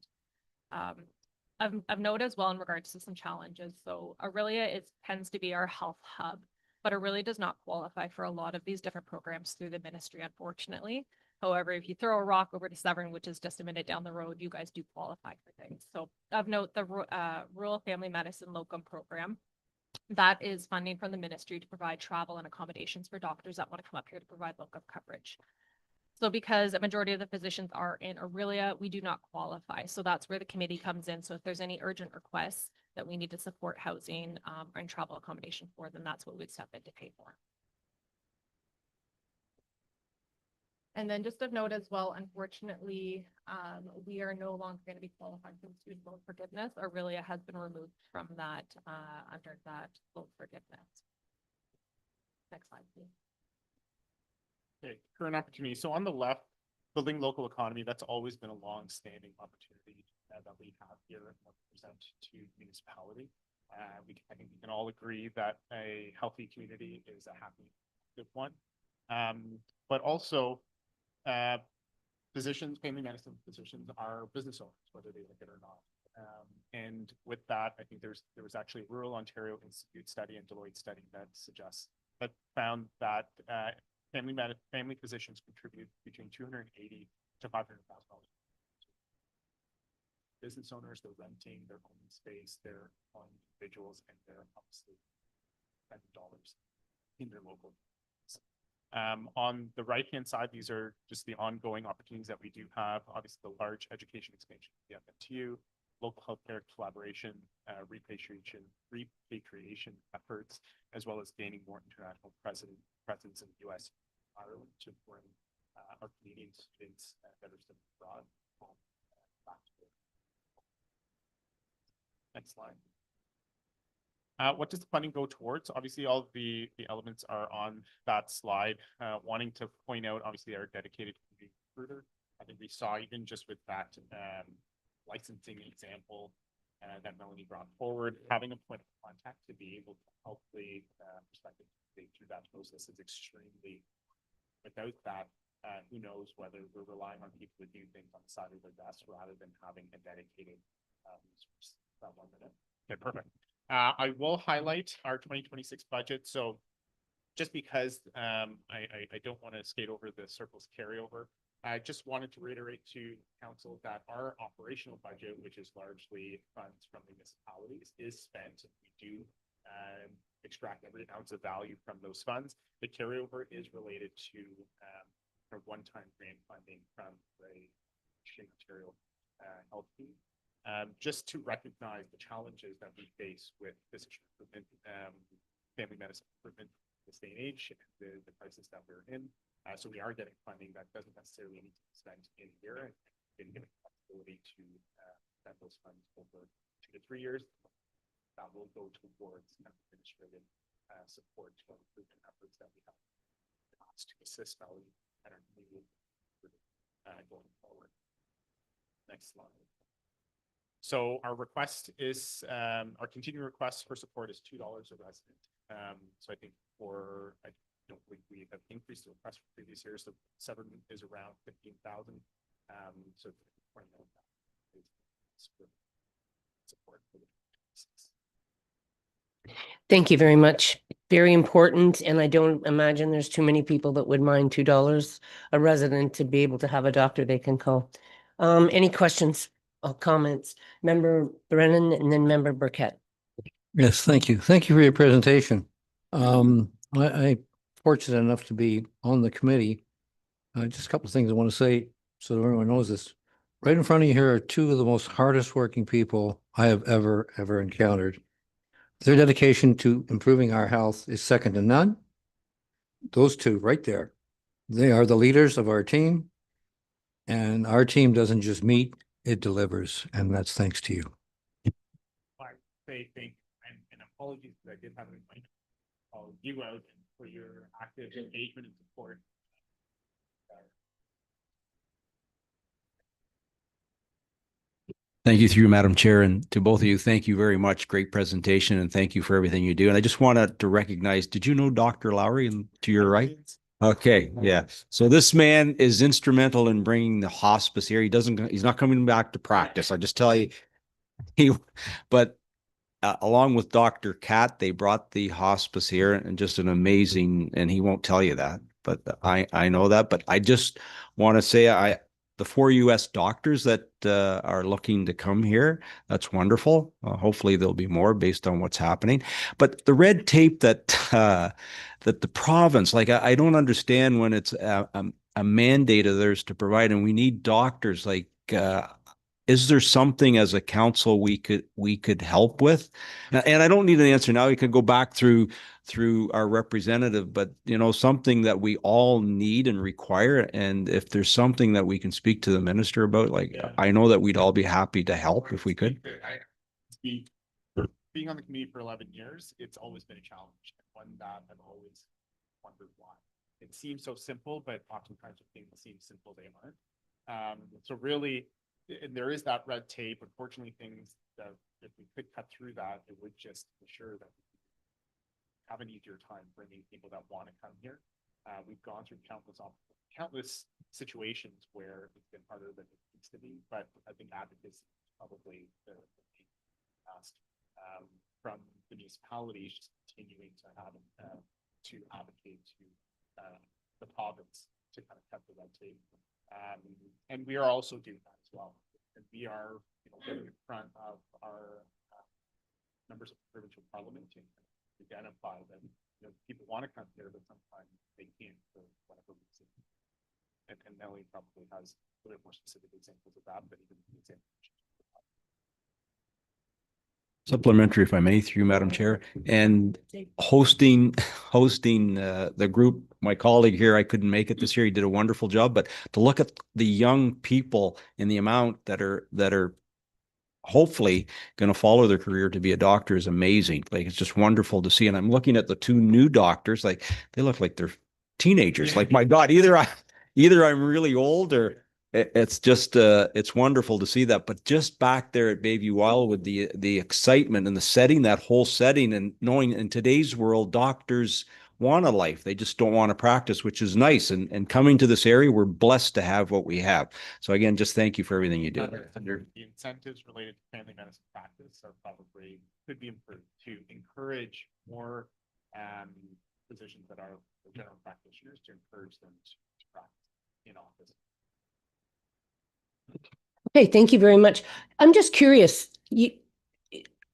Of note as well in regards to some challenges. So Aurelia tends to be our health hub, but Aurelia does not qualify for a lot of these different programs through the ministry, unfortunately. However, if you throw a rock over to Severn, which is just a minute down the road, you guys do qualify for things. So of note, the Rural Family Medicine Locum Program, that is funding from the ministry to provide travel and accommodations for doctors that want to come up here to provide locum coverage. So because a majority of the physicians are in Aurelia, we do not qualify. So that's where the committee comes in. So if there's any urgent requests that we need to support housing and travel accommodation for, then that's what we'd step in to pay for. And then just of note as well, unfortunately, we are no longer going to be qualified for student loan forgiveness. Aurelia has been removed from that under that loan forgiveness. Next slide, please. Okay, current opportunity. So on the left, building local economy, that's always been a long-standing opportunity that we have here and represent to municipality. I think we can all agree that a healthy community is a happy, good one. But also, physicians, family medicine physicians are business owners, whether they like it or not. And with that, I think there was actually a Rural Ontario Institute study and Deloitte study that found that family physicians contribute between $280,000 to $500,000. Business owners, they're renting their own space, they're on individuals, and they're obviously spend dollars in their local. On the right-hand side, these are just the ongoing opportunities that we do have. Obviously, the large education expansion, the FNTU, local healthcare collaboration, repatriation efforts, as well as gaining more international presence in the U.S. and Ireland to bring our Canadian students that are studying abroad home back to their. Next slide. What does the funding go towards? Obviously, all of the elements are on that slide. Wanting to point out, obviously, our dedicated community recruiter. I think we saw even just with that licensing example that Melanie brought forward, having a point of contact to be able to help the prospective through that process is extremely. Without that, who knows whether we're relying on people to do things on the side of their desk rather than having a dedicated resource. That 1 minute. Okay, perfect. I will highlight our 2026 budget. So just because I don't want to skate over the surplus carryover, I just wanted to reiterate to council that our operational budget, which is largely funds from municipalities, is spent. We do extract every ounce of value from those funds. The carryover is related to a one-time grant funding from the Ontario health team. Just to recognize the challenges that we face with physician recruitment, family medicine recruitment in this day and age, and the crisis that we're in. So we are getting funding that doesn't necessarily need to be spent in a year, and been given the flexibility to spend those funds over 2 to 3 years. That will go towards administrative support to recruitment efforts that we have to assist Melanie and our community going forward. Next slide. So our request is, our continuing request for support is $2 a resident. So I think I don't believe we have increased the request from previous years. So 7 is around 15,000. So 20 million support for the 26. Thank you very much. Very important. And I don't imagine there's too many people that would mind $2 a resident to be able to have a doctor they can call. Any questions or comments? Member Brennan and then Member Burkett. Yes, thank you. Thank you for your presentation. I'm fortunate enough to be on the committee. Just a couple of things I want to say so that everyone knows this. Right in front of you here are 2 of the most hardest working people I have ever encountered. Their dedication to improving our health is second to none. Those 2 right there, they are the leaders of our team. And our team doesn't just meet, it delivers. And that's thanks to you. I say thank and apologies that I did have it in mind. I'll you out for your active engagement and support. Thank you through Madam Chair, and to both of you, thank you very much. Great presentation, and thank you for everything you do. And I just wanted to recognize, did you know Dr. Lowry to your right? Okay, yeah. So this man is instrumental in bringing the hospice here. He's not coming back to practice. I just tell you, but along with Dr. Kat, they brought the hospice here, and just an amazing, and he won't tell you that, but I know that. But I just want to say the 4 U.S. doctors that are looking to come here, that's wonderful. Hopefully there'll be more based on what's happening. But the red tape that that the province, like I don't understand when it's a mandate of theirs to provide, and we need doctors. Like, is there something as a council we could help with? And I don't need an answer now. We could go back through our representative, but something that we all need and require. And if there's something that we can speak to the minister about, like, yeah. I know that we'd all be happy to help if we could. Being on the committee for 11 years, it's always been a challenge. One that I've always wondered why. It seems so simple, but oftentimes things seem simple, they aren't. So really, and there is that red tape. Unfortunately, things that if we could cut through that, it would just ensure that we have an easier time bringing people that want to come here. We've gone through countless situations where it's been harder than it needs to be, but I think advocacy is probably the past from the municipalities just continuing to have to advocate to the province to kind of cut the red tape. And we are also doing that as well. And we are getting in front of our members of the provincial parliament and identify them. People want to come here, but sometimes they can't for whatever reason. And Nellie probably has a little more specific examples of that, but even the example. Supplementary, if I may, through Madam Chair, and hosting the group. My colleague here, I couldn't make it this year. He did a wonderful job, but to look at the young people and the amount that are hopefully going to follow their career to be a doctor is amazing. Like, it's just wonderful to see. And I'm looking at the two new doctors, like they look like they're teenagers. Like, my God, either I'm really old, or it's just it's wonderful to see that. But just back there at Bayview Wildwood, the excitement and the setting, that whole setting, and knowing in today's world, doctors want a life. They just don't want to practice, which is nice. And coming to this area, we're blessed to have what we have. So again, just thank you for everything you do. The incentives related to family medicine practice are probably could be improved to encourage more physicians that are general practitioners, to encourage them to practice in office. Okay, thank you very much. I'm just curious,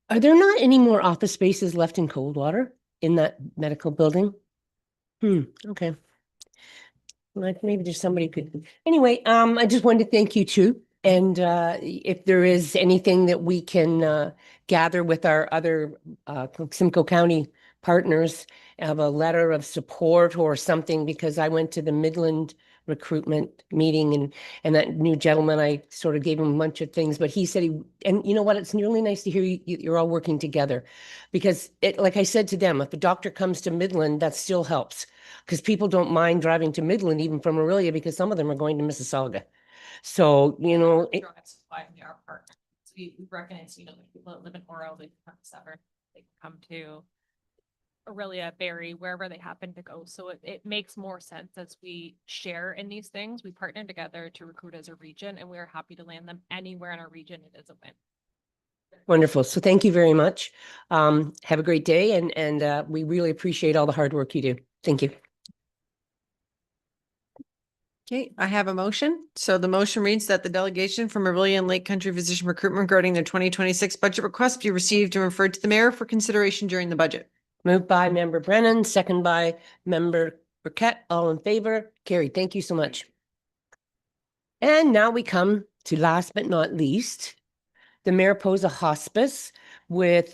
are there not any more office spaces left in Coldwater in that medical building? Okay. Like, maybe there's somebody could, anyway, I just wanted to thank you too. And if there is anything that we can gather with our other Simcoe County partners, have a letter of support or something, because I went to the Midland recruitment meeting, and that new gentleman, I sort of gave him a bunch of things, but he said and you know what, it's really nice to hear you're all working together, because like I said to them, if a doctor comes to Midland, that still helps, because people don't mind driving to Midland even from Aurelia, because some of them are going to Mississauga. So, Drives why we are partners. So we recognize, like people that live in Oro, they come to Severn, they come to Aurelia, Barrie, wherever they happen to go. So it makes more sense as we share in these things. We partner together to recruit as a region, and we are happy to land them anywhere in our region. It is a win. Wonderful. So thank you very much. Have a great day, and we really appreciate all the hard work you do. Thank you. Okay, I have a motion. So the motion reads that the delegation from Aurelia and Lake Country Physician Recruitment regarding their 2026 budget request be received and referred to the mayor for consideration during the budget. Moved by Member Brennan, second by Member Burkett. All in favor? Carried. Thank you so much. And now we come to, last but not least, the Mariposa Hospice with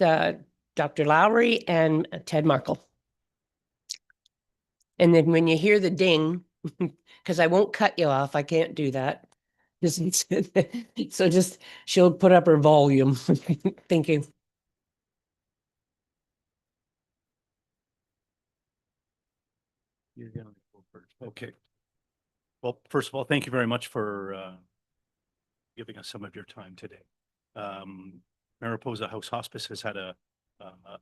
Dr. Lowry and Ted Markle. And then when you hear the ding, because I won't cut you off, I can't do that. So just, she'll put up her volume. Thank you. You're gonna go first. Okay. Well, first of all, thank you very much for giving us some of your time today. Mariposa House Hospice has had a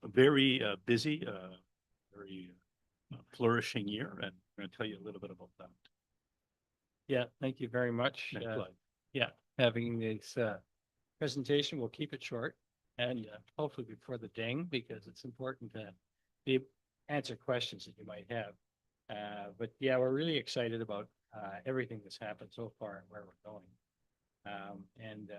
very busy, very flourishing year, and I'm going to tell you a little bit about that. Yeah, thank you very much. Next slide. Yeah, having this presentation, we'll keep it short and hopefully before the ding, because it's important to answer questions that you might have. But yeah, we're really excited about everything that's happened so far and where we're going. And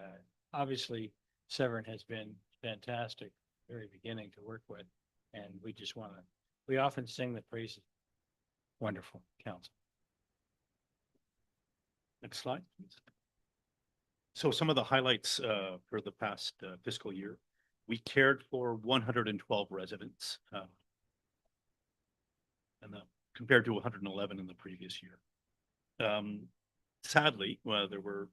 obviously, Severn has been fantastic, very beginning to work with, and we just want to. We often sing the praises. Wonderful council. Next slide, please. So some of the highlights for the past fiscal year, we cared for 112 residents, and compared to 111 in the previous year. Sadly, there were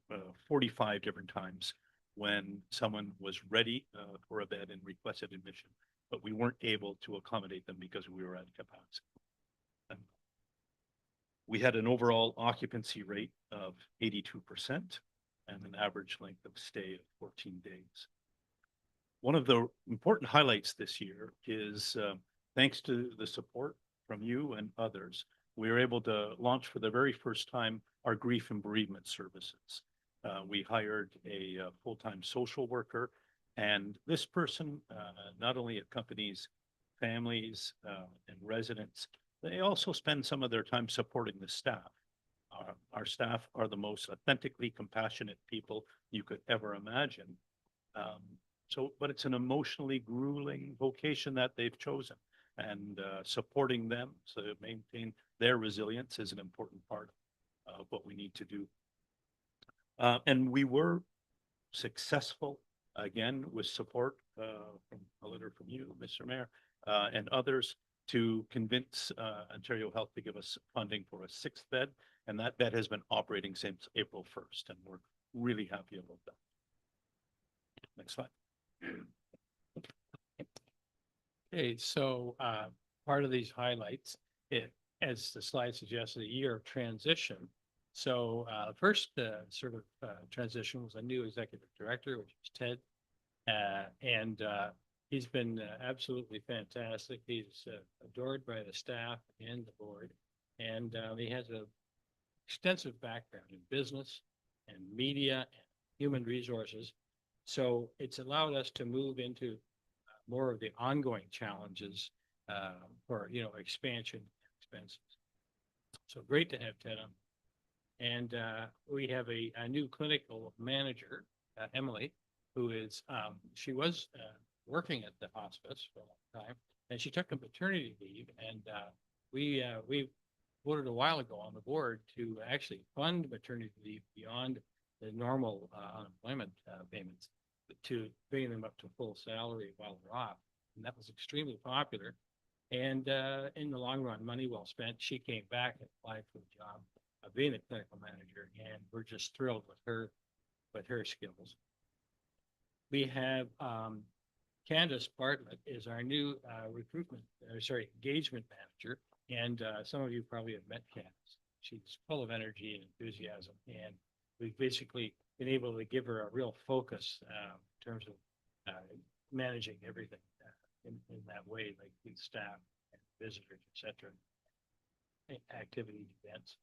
45 different times when someone was ready for a bed and requested admission, but we weren't able to accommodate them because we were at capacity. We had an overall occupancy rate of 82% and an average length of stay of 14 days. One of the important highlights this year is thanks to the support from you and others, we were able to launch for the very first time our grief and bereavement services. We hired a full-time social worker, and this person not only accompanies families and residents, they also spend some of their time supporting the staff. Our staff are the most authentically compassionate people you could ever imagine. But it's an emotionally grueling vocation that they've chosen. and supporting them so to maintain their resilience is an important part of what we need to do. And we were successful again with support from a letter from you, Mr. Mayor, and others to convince Ontario Health to give us funding for a 6th bed. And that bed has been operating since April 1st, and we're really happy about that. Next slide. Okay, so part of these highlights, as the slide suggested, a year of transition. So first sort of transition was a new executive director, which was Ted. And he's been absolutely fantastic. He's adored by the staff and the board. And he has an extensive background in business and media and human resources. So it's allowed us to move into more of the ongoing challenges for, expansion expenses. So great to have Ted on. And we have a new clinical manager, Emily, who is, she was working at the hospice for a long time, and she took a maternity leave, and we voted a while ago on the board to actually fund maternity leave beyond the normal unemployment payments to bring them up to full salary while they're off. And that was extremely popular. And in the long run, money well spent. She came back and applied for the job of being a clinical manager, and we're just thrilled with her skills. We have Candace Bartlett is our new engagement manager. And some of you probably have met Candace. She's full of energy and enthusiasm. And we've basically been able to give her a real focus in terms of managing everything in that way, like the staff and visitors, etc., activity events.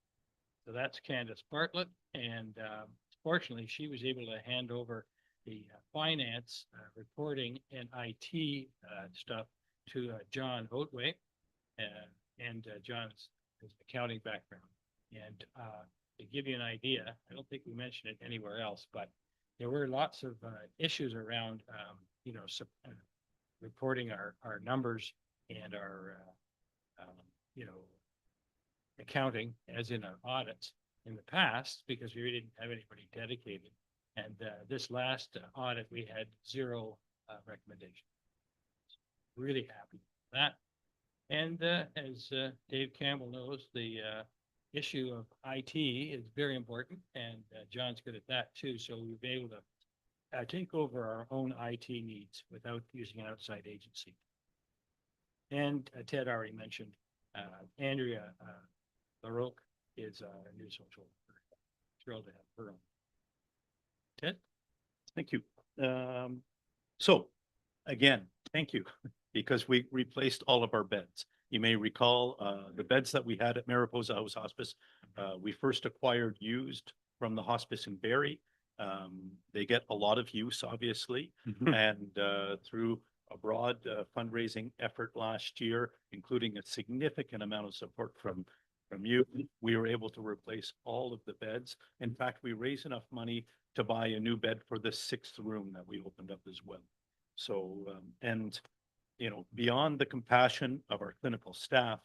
So that's Candace Bartlett. And fortunately, she was able to hand over the finance, reporting, and IT stuff to John Oatway. And John has an accounting background. And to give you an idea, I don't think we mentioned it anywhere else, but there were lots of issues around, reporting our numbers and our, accounting, as in our audits in the past, because we didn't have anybody dedicated. And this last audit, we had 0 recommendations. Really happy with that. And as Dave Campbell knows, the issue of IT is very important, and John's good at that too. So we've been able to take over our own IT needs without using an outside agency. And Ted already mentioned Andrea LaRoque is a new social worker. Thrilled to have her on. Ted? Thank you. So again, thank you, because we replaced all of our beds. You may recall the beds that we had at Mariposa House Hospice, we first acquired used from the hospice in Barrie. They get a lot of use, obviously, and through a broad fundraising effort last year, including a significant amount of support from you, we were able to replace all of the beds. In fact, we raised enough money to buy a new bed for the 6th room that we opened up as well. So, beyond the compassion of our clinical staff,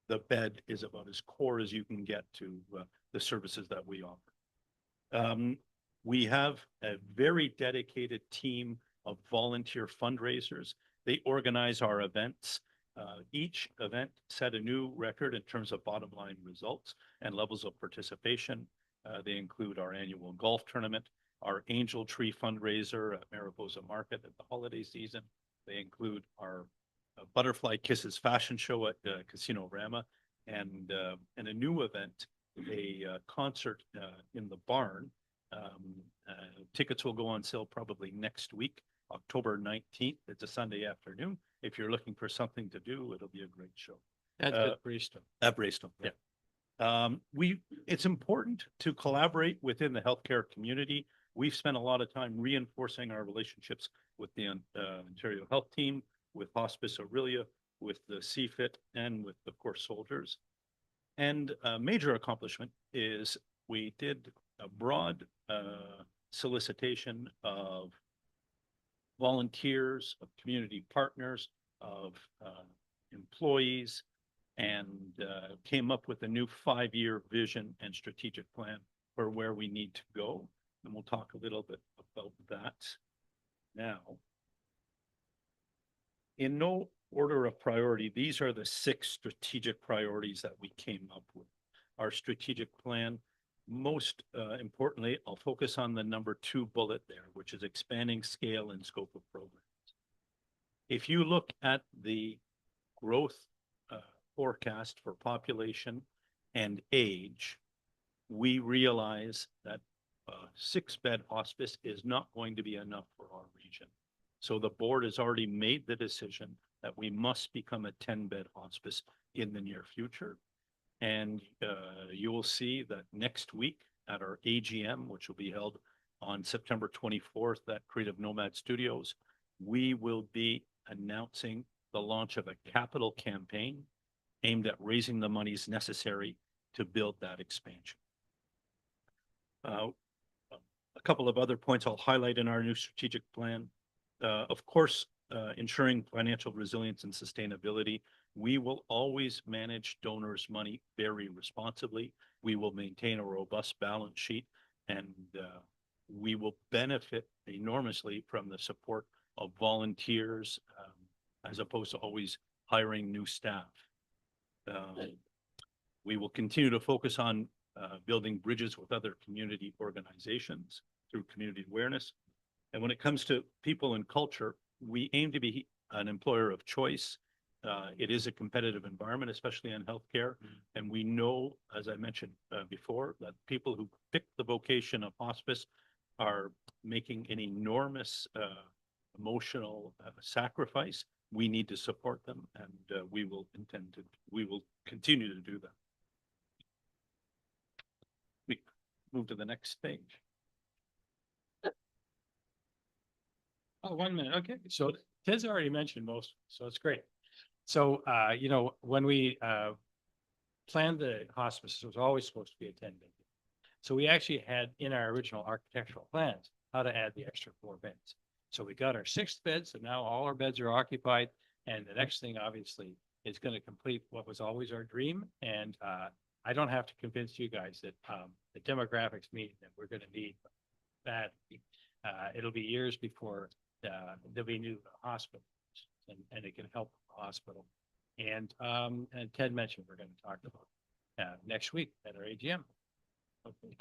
the bed is about as core as you can get to the services that we offer. We have a very dedicated team of volunteer fundraisers. They organize our events. Each event set a new record in terms of bottom line results and levels of participation. They include our annual golf tournament, our Angel Tree fundraiser at Mariposa Market at the holiday season. They include our Butterfly Kisses fashion show at Casino Rama, and a new event, a concert in the barn. Tickets will go on sale probably next week, October 19th. It's a Sunday afternoon. If you're looking for something to do, it'll be a great show. That's at Braystone. At Braystone, yeah. It's important to collaborate within the healthcare community. We've spent a lot of time reinforcing our relationships with the Ontario Health Team, with Hospice Aurelia, with the CFIT, and with, of course, soldiers. And a major accomplishment is we did a broad solicitation of volunteers, of community partners, of employees, and came up with a new 5-year vision and strategic plan for where we need to go. And we'll talk a little bit about that now. In no order of priority, these are the 6 strategic priorities that we came up with. Our strategic plan, most importantly, I'll focus on the number 2 bullet there, which is expanding scale and scope of programs. If you look at the growth forecast for population and age, we realize that 6-bed hospice is not going to be enough for our region. So the board has already made the decision that we must become a 10-bed hospice in the near future. And you will see that next week at our AGM, which will be held on September 24th at Creative Nomad Studios, we will be announcing the launch of a capital campaign aimed at raising the monies necessary to build that expansion. A couple of other points I'll highlight in our new strategic plan. Of course, ensuring financial resilience and sustainability. We will always manage donors' money very responsibly. We will maintain a robust balance sheet, and we will benefit enormously from the support of volunteers as opposed to always hiring new staff. We will continue to focus on building bridges with other community organizations through community awareness. And when it comes to people and culture, we aim to be an employer of choice. It is a competitive environment, especially in healthcare. And we know, as I mentioned before, that people who pick the vocation of hospice are making an enormous emotional sacrifice. We need to support them, and we will continue to do that. We move to the next page. Oh, 1 minute. Okay. So Ted's already mentioned most, so it's great. So, you know, when we planned the hospice, it was always supposed to be a 10-bed. So we actually had in our original architectural plans how to add the extra 4 beds. So we got our 6th bed, so now all our beds are occupied. And the next thing, obviously, is going to complete what was always our dream. And I don't have to convince you guys that the demographics mean that we're going to need that. It'll be years before there'll be new hospitals, and it can help the hospital. And Ted mentioned we're going to talk about next week at our AGM. Okay.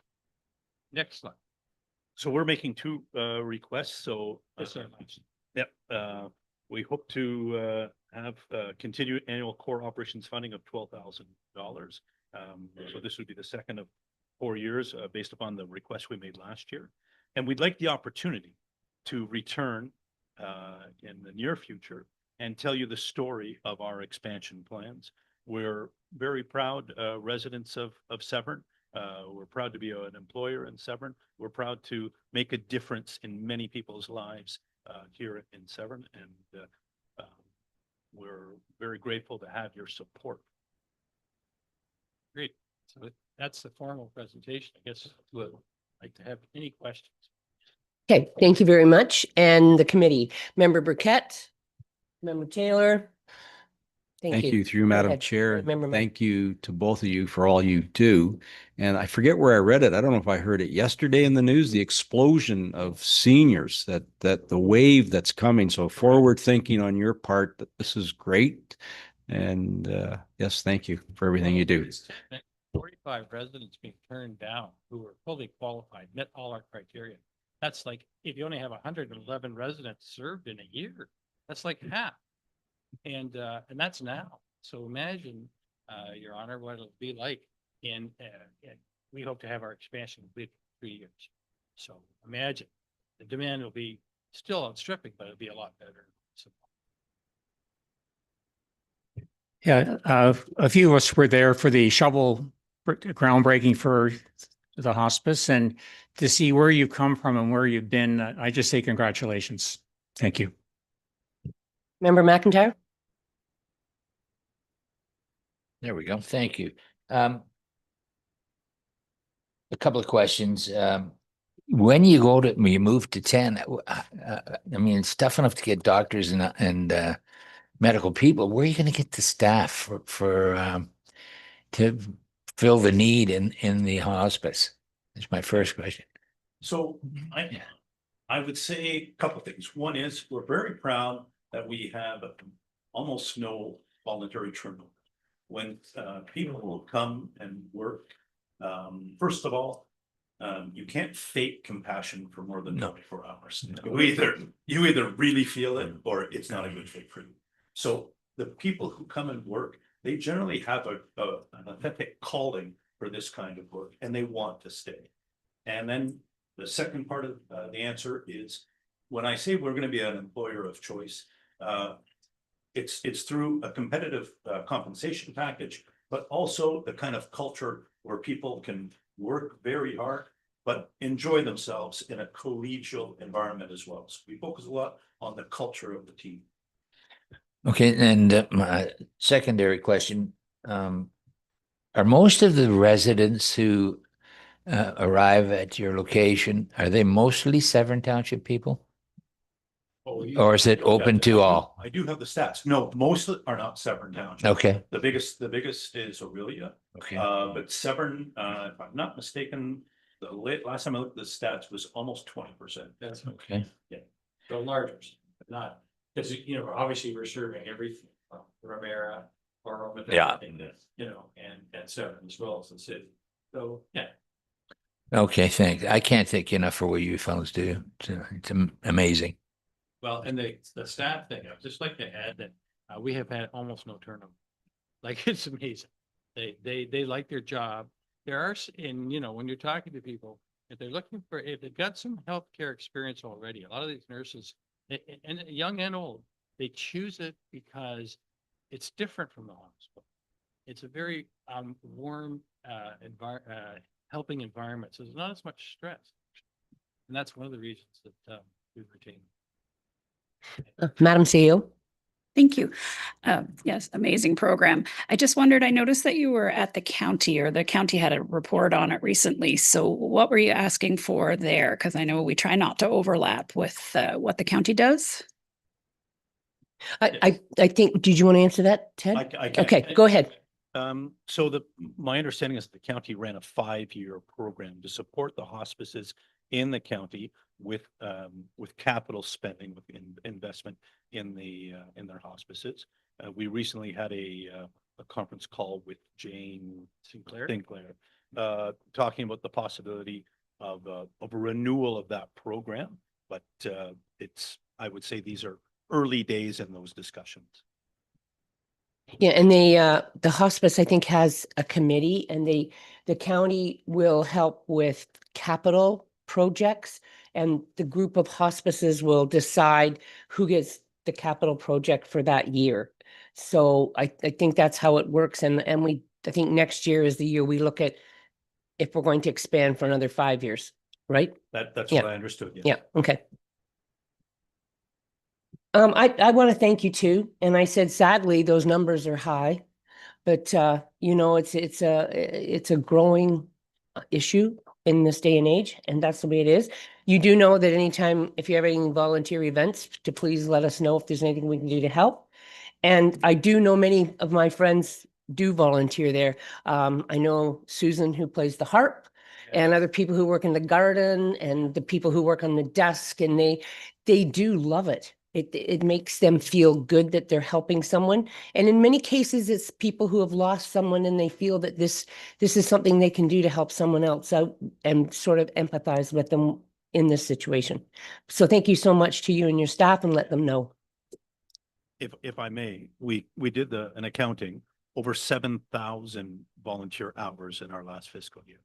Next slide. So we're making 2 requests. So Yes, sir. Yep. We hope to have continued annual core operations funding of $12,000. So this would be the second of 4 years based upon the request we made last year. And we'd like the opportunity to return in the near future and tell you the story of our expansion plans. We're very proud residents of Severn. We're proud to be an employer in Severn. We're proud to make a difference in many people's lives here in Severn, and we're very grateful to have your support. Great. So that's the formal presentation. I guess we'd like to have any questions. Okay, thank you very much. And the committee, Member Burkett, Member Taylor. Thank you through Go Madam ahead. Chair. Member Mac- Thank you to both of you for all you do. And I forget where I read it. I don't know if I heard it yesterday in the news, the explosion of seniors, that the wave that's coming. So forward thinking on your part, that this is great. And yes, thank you for everything you do. 45 residents being turned down who were fully qualified, met all our criteria. That's like, if you only have 111 residents served in a year, that's like half. And that's now. So imagine, Your Honor, what it'll be like in we hope to have our expansion completed in 3 years. So imagine the demand will be still outstripping, but it'll be a lot better. So. Yeah, a few of us were there for the shovel groundbreaking for the hospice, and to see where you've come from and where you've been, I just say congratulations. Thank you. Member McIntyre. There we go. Thank you. A couple of questions. When you move to 10, I mean, it's tough enough to get doctors and medical people, where are you going to get the staff to fill the need in the hospice? That's my first question. So I would say a couple of things. One is we're very proud that we have almost no voluntary turnover. When people will come and work, first of all, you can't fake compassion for more than 24 hours. You either really feel it or it's not a good fit for you. So the people who come and work, they generally have an authentic calling for this kind of work and they want to stay. And then the second part of the answer is when I say we're going to be an employer of choice, it's through a competitive compensation package, but also the kind of culture where people can work very hard, but enjoy themselves in a collegial environment as well. So we focus a lot on the culture of the team. Okay, and my secondary question, are most of the residents who arrive at your location, are they mostly Severn Township people? Or is it open to all? I do have the stats. No, most are not Severn Township. Okay. The biggest is Aurelia. Okay. But Severn, if I'm not mistaken, the last time I looked at the stats was almost 20%. That's Okay. Yeah. the largest, but not, because, you know, obviously we're serving everything from Romera or Yeah. you know, and Severn as well as the city. So, yeah. Okay, thanks. I can't thank you enough for what you fellows do. It's amazing. Well, and the staff thing, I'd just like to add that we have had almost no turnover. Like, it's amazing. They like their job. There are, and you know, when you're talking to people, if they've got some healthcare experience already, a lot of these nurses, and young and old, they choose it because it's different from the hospital. It's a very warm helping environment, so there's not as much stress. And that's one of the reasons that we retain. Madam CEO. Thank you. Yes, amazing program. I just wondered, I noticed that you were at the county, or the county had a report on it recently. So what were you asking for there? Because I know we try not to overlap with what the county does. I think, did you want to answer that, Ted? I can. Okay, go ahead. So my understanding is the county ran a 5-year program to support the hospices in the county with capital spending, with investment in their hospices. We recently had a conference call with Jane Sinclair, talking about the possibility of a renewal of that program. But I would say these are early days in those discussions. Yeah, and the hospice, I think, has a committee, and the county will help with capital projects, and the group of hospices will decide who gets the capital project for that year. So I think that's how it works. And I think next year is the year we look at if we're going to expand for another 5 years, right? That's Yeah. what I understood. Yes. Yeah, okay. I want to thank you too. And I said, sadly, those numbers are high, but you know, it's a growing issue in this day and age, and that's the way it is. You do know that anytime, if you have any volunteer events, to please let us know if there's anything we can do to help. And I do know many of my friends do volunteer there. I know Susan, who plays the harp, and other people who work in the garden, and the people who work on the desk, and they do love it. It makes them feel good that they're helping someone. And in many cases, it's people who have lost someone and they feel that this is something they can do to help someone else out and sort of empathize with them in this situation. So thank you so much to you and your staff, and let them know. If I may, we did an accounting over 7,000 volunteer hours in our last fiscal year.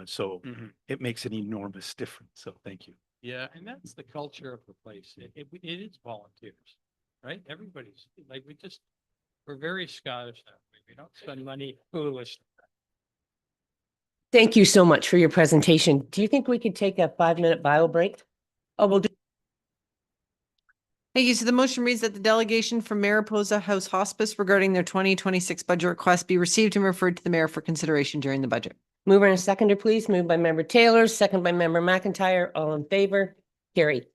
So it makes an enormous difference. So thank you. Yeah, and that's the culture of the place. It is volunteers, right? Everybody's like, we're very Scottish that way. We don't spend money foolishly. Thank you so much for your presentation. Do you think we could take a 5-minute bio break? Oh, we'll do. Thank you. So the motion reads that the delegation from Mariposa House Hospice regarding their 2026 budget request be received and referred to the mayor for consideration during the budget. Mover and a seconder, please. Moved by member Taylor, second by member McIntyre. All in favor? Carried.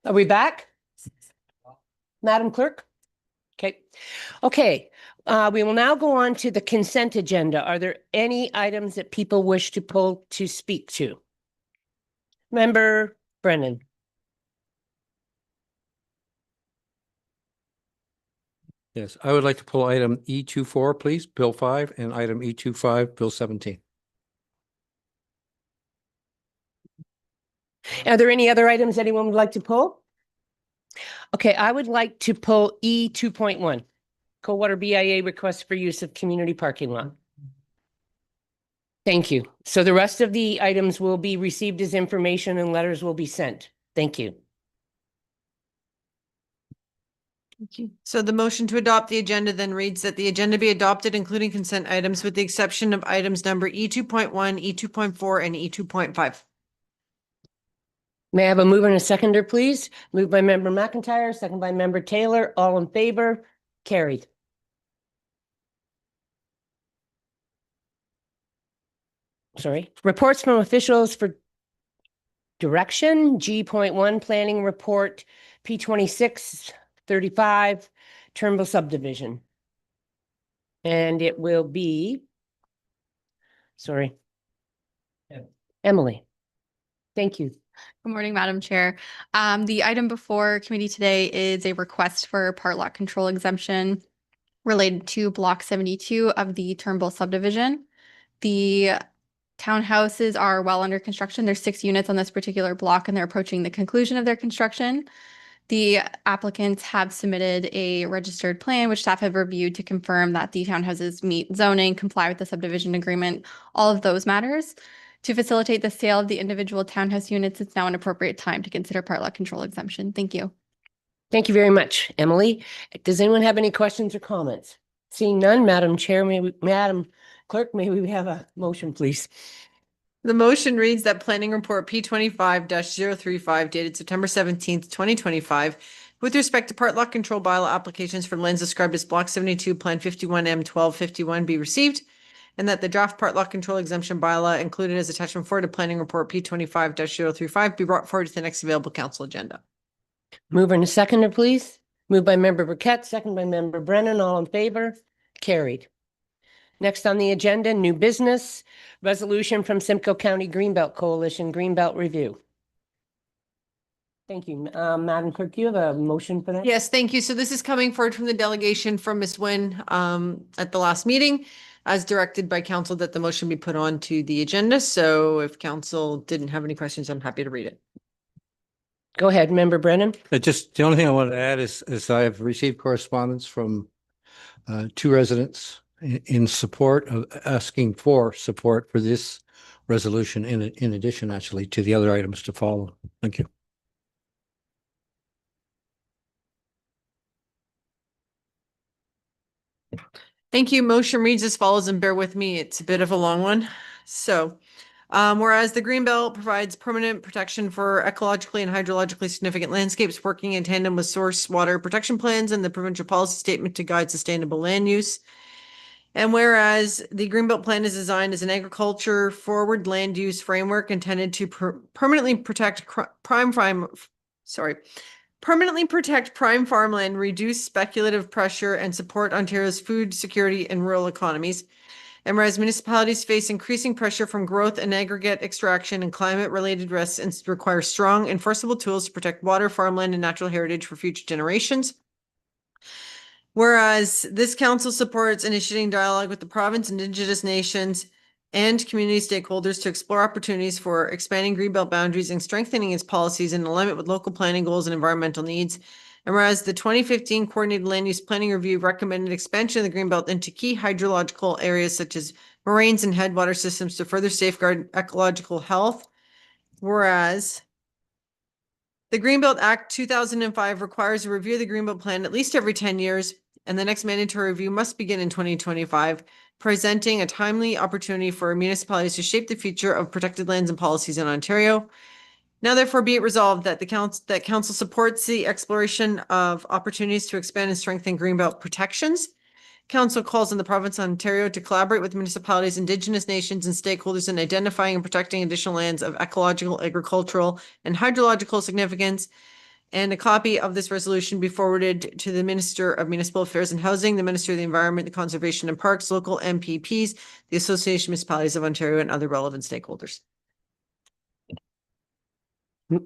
Are we back? Madam Clerk? Okay. Okay, we will now go on to the consent agenda. Are there any items that people wish to pull to speak to? Member Brennan? Yes, I would like to pull item E24, please, Bill 5, and item E25, Bill 17. Are there any other items anyone would like to pull? Okay, I would like to pull E 2.1, Coldwater BIA request for use of community parking lot. Thank you. So the rest of the items will be received as information and letters will be sent. Thank you. Thank you. So the motion to adopt the agenda then reads that the agenda be adopted, including consent items, with the exception of items number E 2.1, E 2.4, and E 2.5. May I have a mover and a seconder, please? Moved by member McIntyre, second by member Taylor. All in favor? Carried. Sorry. Reports from officials for direction. G.1 planning report, P2635, Turnbull subdivision. And it will be, sorry, Emily. Thank you. Good morning, Madam Chair. The item before committee today is a request for part lot control exemption related to block 72 of the Turnbull subdivision. The townhouses are well under construction. There's 6 units on this particular block and they're approaching the conclusion of their construction. The applicants have submitted a registered plan, which staff have reviewed to confirm that the townhouses meet zoning, comply with the subdivision agreement, all of those matters. To facilitate the sale of the individual townhouse units, it's now an appropriate time to consider part lot control exemption. Thank you. Thank you very much, Emily. Does anyone have any questions or comments? Seeing none, Madam Chair, Madam Clerk, may we have a motion, please? The motion reads that planning report P25-035 dated September 17th, 2025, with respect to part lot control bylaw applications for lands described as block 72, plan 51M 1251 be received, and that the draft part lot control exemption bylaw included as attachment 4 to planning report P25-035 be brought forward to the next available council agenda. Mover and a seconder, please. Moved by member Burkett, second by member Brennan. All in favor? Carried. Next on the agenda, new business, resolution from Simcoe County Greenbelt Coalition, Greenbelt Review. Thank you. Madam Clerk, do you have a motion for that? Yes, thank you. So this is coming forward from the delegation from Ms. Nguyen at the last meeting, as directed by council that the motion be put on to the agenda. So if council didn't have any questions, I'm happy to read it. Go ahead, member Brennan. Just the only thing I want to add is I have received correspondence from 2 residents in support of asking for support for this resolution in addition, actually, to the other items to follow. Thank you. Thank you. Motion reads as follows, and bear with me, it's a bit of a long one. So, whereas the Greenbelt provides permanent protection for ecologically and hydrologically significant landscapes working in tandem with source water protection plans and the provincial policy statement to guide sustainable land use. And whereas the Greenbelt plan is designed as an agriculture forward land use framework intended to permanently protect prime farmland, reduce speculative pressure, and support Ontario's food security and rural economies. And whereas municipalities face increasing pressure from growth and aggregate extraction and climate-related risks and require strong enforceable tools to protect water, farmland, and natural heritage for future generations. Whereas this council supports initiating dialogue with the province, Indigenous nations, and community stakeholders to explore opportunities for expanding Greenbelt boundaries and strengthening its policies in alignment with local planning goals and environmental needs. And whereas the 2015 Coordinated Land Use Planning Review recommended expansion of the Greenbelt into key hydrological areas such as moraines and headwater systems to further safeguard ecological health. Whereas the Greenbelt Act 2005 requires a review of the Greenbelt plan at least every 10 years, and the next mandatory review must begin in 2025, presenting a timely opportunity for municipalities to shape the future of protected lands and policies in Ontario. Now therefore be it resolved that council supports the exploration of opportunities to expand and strengthen Greenbelt protections. Council calls on the province of Ontario to collaborate with municipalities, Indigenous nations, and stakeholders in identifying and protecting additional lands of ecological, agricultural, and hydrological significance, And a copy of this resolution be forwarded to the Minister of Municipal Affairs and Housing, the Minister of the Environment, the Conservation and Parks, local MPPs, the Association of Municipalities of Ontario, and other relevant stakeholders.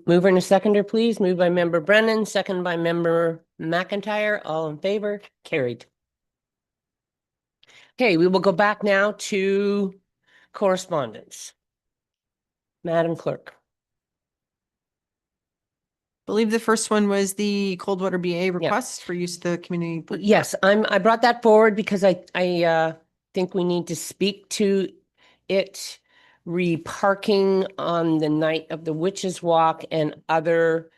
Mover and a seconder, please. Moved by member Brennan, second by member McIntyre. All in favor? Carried. Okay, we will go back now to correspondence. Madam Clerk. Believe the first one was the Coldwater BA request for use of the community. Yes, I brought that forward because I think we need to speak to it. Reparking on the night of the Witches Walk and other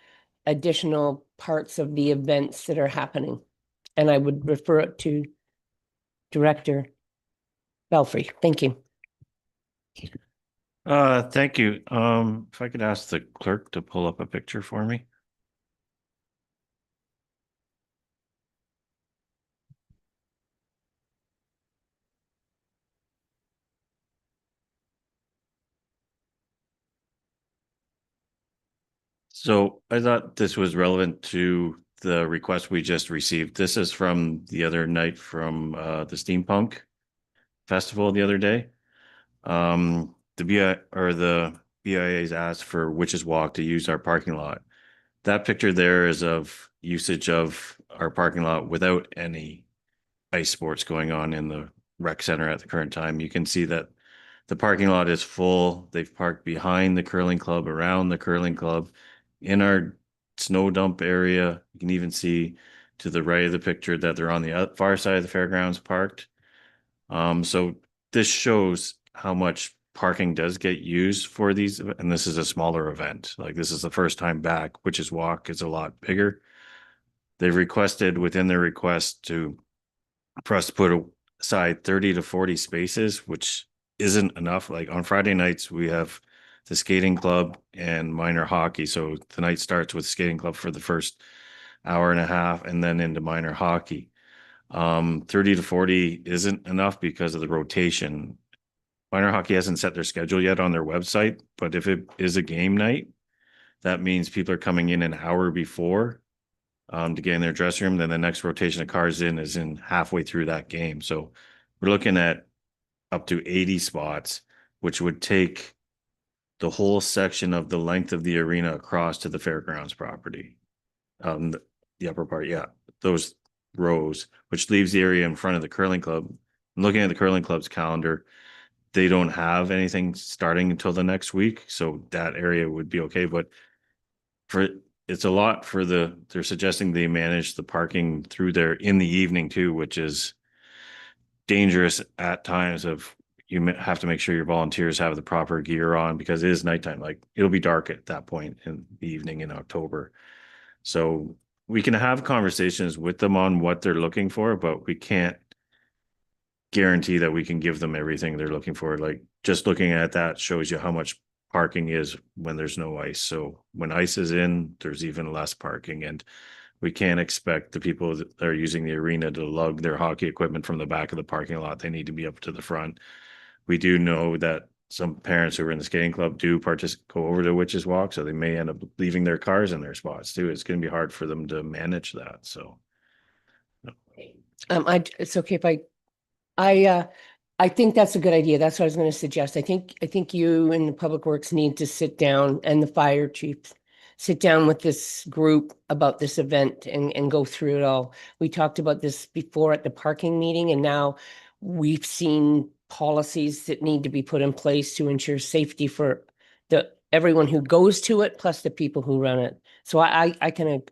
additional parts of the events that are happening. And I would refer it to Director Belfry. Thank you. Thank you. If I could ask the clerk to pull up a picture for me. So I thought this was relevant to the request we just received. This is from the other night from the Steampunk Festival the other day. The BIA's asked for Witches Walk to use our parking lot. That picture there is of usage of our parking lot without any ice sports going on in the rec center at the current time. You can see that the parking lot is full. They've parked behind the curling club, around the curling club, in our snow dump area. You can even see to the right of the picture that they're on the far side of the fairgrounds parked. So this shows how much parking does get used for these, and this is a smaller event. Like, this is the first time back. Witches Walk is a lot bigger. They've requested within their request for us to put aside 30 to 40 spaces, which isn't enough. Like, on Friday nights, we have the skating club and minor hockey. So the night starts with skating club for the first hour and a half and then into minor hockey. 30 to 40 isn't enough because of the rotation. Minor hockey hasn't set their schedule yet on their website, but if it is a game night, that means people are coming in an hour before to get in their dressing room. Then the next rotation of cars is in halfway through that game. So we're looking at up to 80 spots, which would take the whole section of the length of the arena across to the fairgrounds property. The upper part, yeah, those rows, which leaves the area in front of the curling club. I'm looking at the curling club's calendar. They don't have anything starting until the next week, so that area would be okay. But it's a lot for they're suggesting they manage the parking through there in the evening too, which is dangerous at times. You have to make sure your volunteers have the proper gear on because it is nighttime. Like, it'll be dark at that point in the evening in October. So we can have conversations with them on what they're looking for, but we can't guarantee that we can give them everything they're looking for. Like, just looking at that shows you how much parking is when there's no ice. So when ice is in, there's even less parking, and we can't expect the people that are using the arena to lug their hockey equipment from the back of the parking lot. They need to be up to the front. We do know that some parents who are in the skating club do go over to Witches Walk, so they may end up leaving their cars in their spots too. It's going to be hard for them to manage that. So, It's okay if I think that's a good idea. That's what I was going to suggest. I think you and the Public Works need to sit down, and the fire chief sit down with this group about this event and go through it all. We talked about this before at the parking meeting, and now we've seen policies that need to be put in place to ensure safety for everyone who goes to it, plus the people who run it. So I can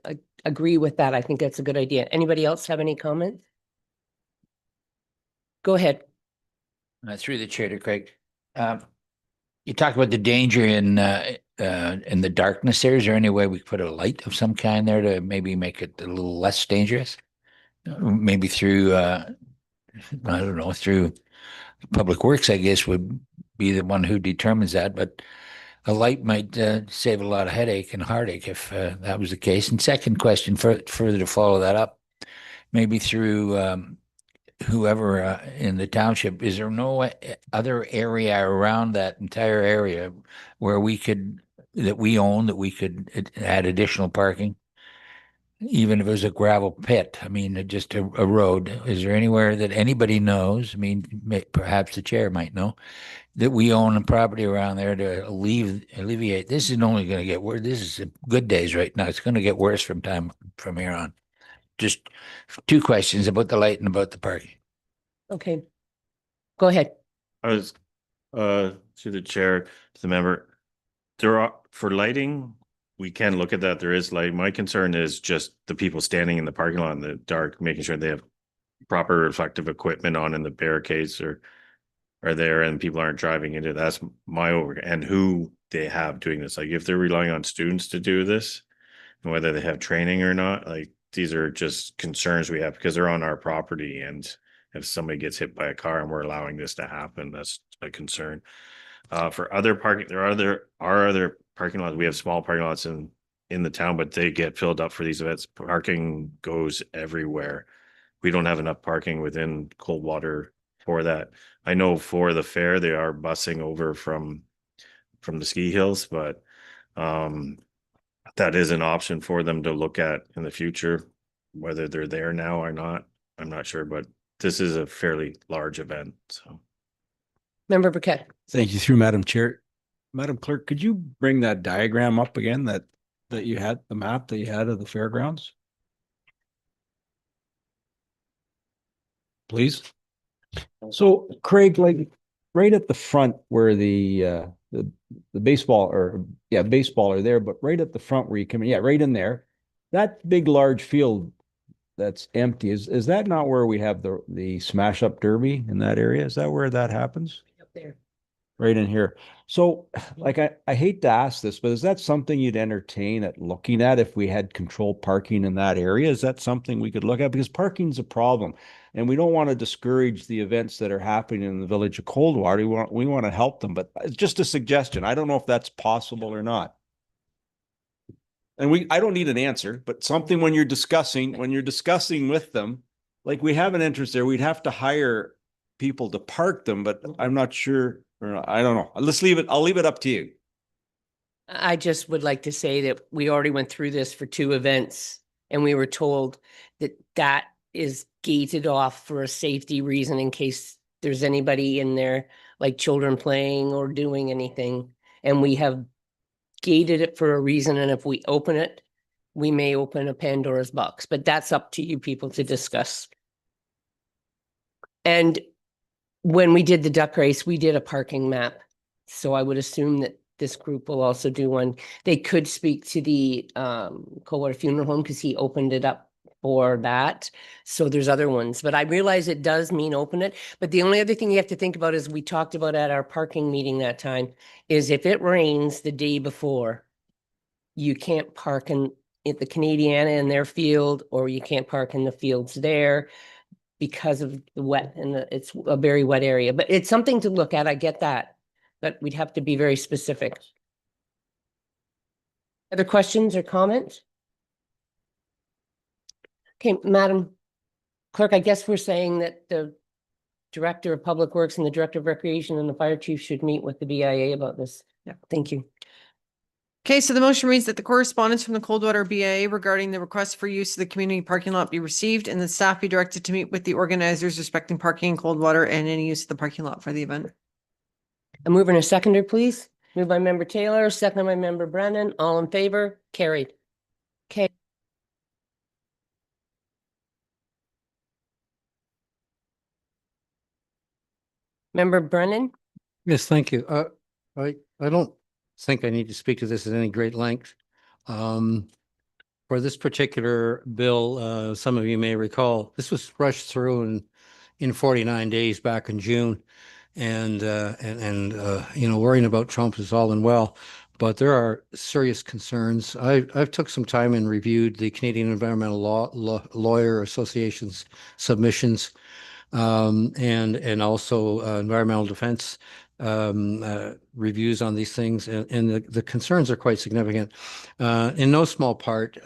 agree with that. I think that's a good idea. Anybody else have any comments? Go ahead. Through the chair to Craig. You talked about the danger in the darkness there. Is there any way we could put a light of some kind there to maybe make it a little less dangerous? Maybe through, I don't know, through Public Works, I guess, would be the one who determines that. But a light might save a lot of headache and heartache if that was the case. And second question, further to follow that up, maybe through whoever in the township, is there no other area around that entire area where we could add additional parking? even if it was a gravel pit, I mean, just a road, is there anywhere that anybody knows? I mean, perhaps the chair might know that we own a property around there to alleviate. This is only going to get worse. This is good days right now. It's going to get worse from here on. Just two questions about the light and about the parking. Okay. Go ahead. I was, to the chair, to the member, there are, for lighting, we can look at that. There is light. My concern is just the people standing in the parking lot in the dark, making sure they have proper reflective equipment on and the barricades are there and people aren't driving into. That's my and who they have doing this. Like if they're relying on students to do this, and whether they have training or not, like these are just concerns we have because they're on our property. And if somebody gets hit by a car and we're allowing this to happen, that's a concern. For other parking, there are other parking lots. We have small parking lots in the town, but they get filled up for these events. Parking goes everywhere. We don't have enough parking within Coldwater for that. I know for the fair, they are busing over from the ski hills, but that is an option for them to look at in the future. Whether they're there now or not, I'm not sure, but this is a fairly large event, so. Member Burkett. Thank you through Madam Chair. Madam Clerk, could you bring that diagram up again that you had, the map that you had of the fairgrounds? Please. So Craig, like right at the front where the baseball baseball are there, but right at the front where you come in, right in there, that big large field that's empty, is that not where we have the smash up derby in that area? Is that where that happens? Up there. Right in here. So like I hate to ask this, but is that something you'd entertain at looking at if we had controlled parking in that area? Is that something we could look at? Because parking's a problem. And we don't want to discourage the events that are happening in the village of Coldwater. We want to help them, but it's just a suggestion. I don't know if that's possible or not. And I don't need an answer, but something when you're discussing with them, like we have an interest there, we'd have to hire people to park them, but I'm not sure, or I don't know. Let's leave it. I'll leave it up to you. I just would like to say that we already went through this for 2 events and we were told that is gated off for a safety reason in case there's anybody in there, like children playing or doing anything. And we have gated it for a reason. And if we open it, we may open a Pandora's box, but that's up to you people to discuss. And when we did the duck race, we did a parking map. So I would assume that this group will also do one. They could speak to the Coldwater Funeral Home because he opened it up for that. So there's other ones, but I realize it does mean open it. But the only other thing you have to think about is we talked about at our parking meeting that time is if it rains the day before, you can't park at the Canadiana in their field, or you can't park in the fields there because of the wet and it's a very wet area, but it's something to look at. I get that, but we'd have to be very specific. Other questions or comments? Okay, Madam Clerk, I guess we're saying that the Director of Public Works and the Director of Recreation and the Fire Chief should meet with the BIA about this. Yeah, thank you. Okay, so the motion reads that the correspondence from the Coldwater BIA regarding the request for use of the community parking lot be received and the staff be directed to meet with the organizers respecting parking in Coldwater and any use of the parking lot for the event. A mover and a seconder, please. Moved by Member Taylor, second by Member Brennan. All in favor? Carried. Okay. Member Brennan? Yes, thank you. I don't think I need to speak to this at any great length. For this particular bill, some of you may recall, this was rushed through in 49 days back in June. And worrying about Trump is all and well, but there are serious concerns. I've took some time and reviewed the Canadian Environmental Lawyer Association's submissions, and also environmental defense reviews on these things, and the concerns are quite significant. In no small part,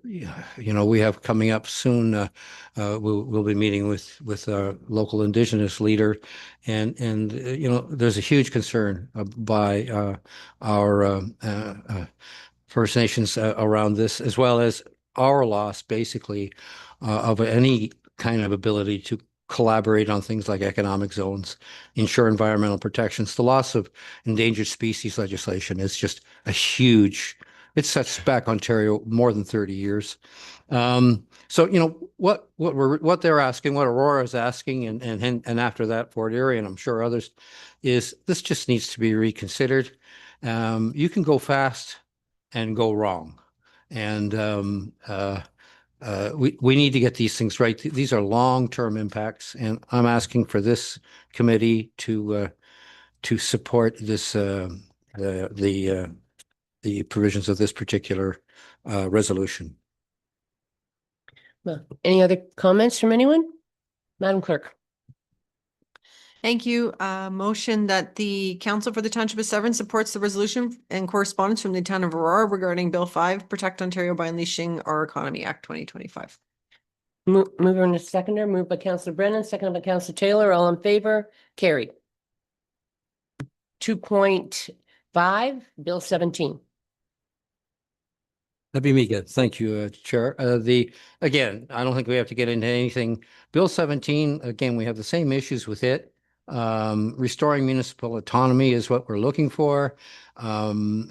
we have coming up soon. We'll be meeting with our local Indigenous leader, and there's a huge concern by our First Nations around this, as well as our loss, basically, of any kind of ability to collaborate on things like economic zones, ensure environmental protections. The loss of endangered species legislation is just a huge, it sets back Ontario more than 30 years. So, you know, what they're asking, what Aurora is asking, and after that, Fort Erie, and I'm sure others, is this just needs to be reconsidered. You can go fast and go wrong. And we need to get these things right. These are long-term impacts, and I'm asking for this committee to support this the provisions of this particular resolution. Well, any other comments from anyone? Madam Clerk. Thank you. Motion that the Council for the Township of Severn supports the resolution and correspondence from the town of Aurora regarding Bill 5, Protect Ontario by Unleashing Our Economy Act 2025. Mover and a seconder, moved by Councillor Brennan, seconded by Councillor Taylor. All in favor? Carried. 2.5, Bill 17. That'd be me again. Thank you, Chair. Again, I don't think we have to get into anything. Bill 17, again, we have the same issues with it. Restoring municipal autonomy is what we're looking for. You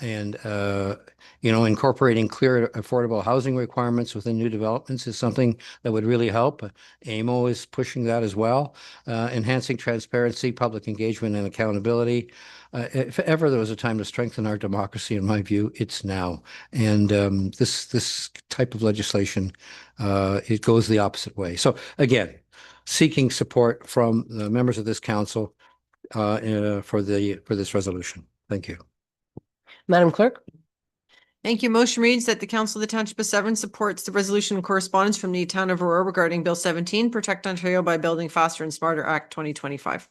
know, incorporating clear affordable housing requirements within new developments is something that would really help. AMO is pushing that as well. Enhancing transparency, public engagement, and accountability. If ever there was a time to strengthen our democracy, in my view, it's now. And this type of legislation, it goes the opposite way. So again, seeking support from the members of this council for this resolution. Thank you. Madam Clerk. Thank you. Motion reads that the Council of the Township of Severn supports the resolution and correspondence from the town of Aurora regarding Bill 17, Protect Ontario by Building Faster and Smarter Act 2025.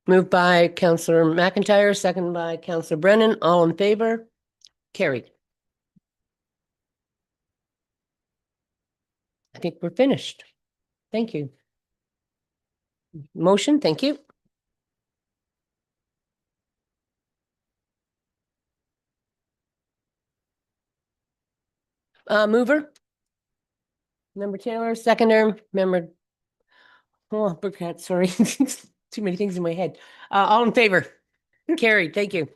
Moved by Councillor McIntyre, seconded by Councillor Brennan. All in favor? Carried. I think we're finished. Thank you. Motion, thank you. Mover? Member Taylor, seconder, member. Oh, Burkett, sorry. Too many things in my head. All in favor? Carried, thank you.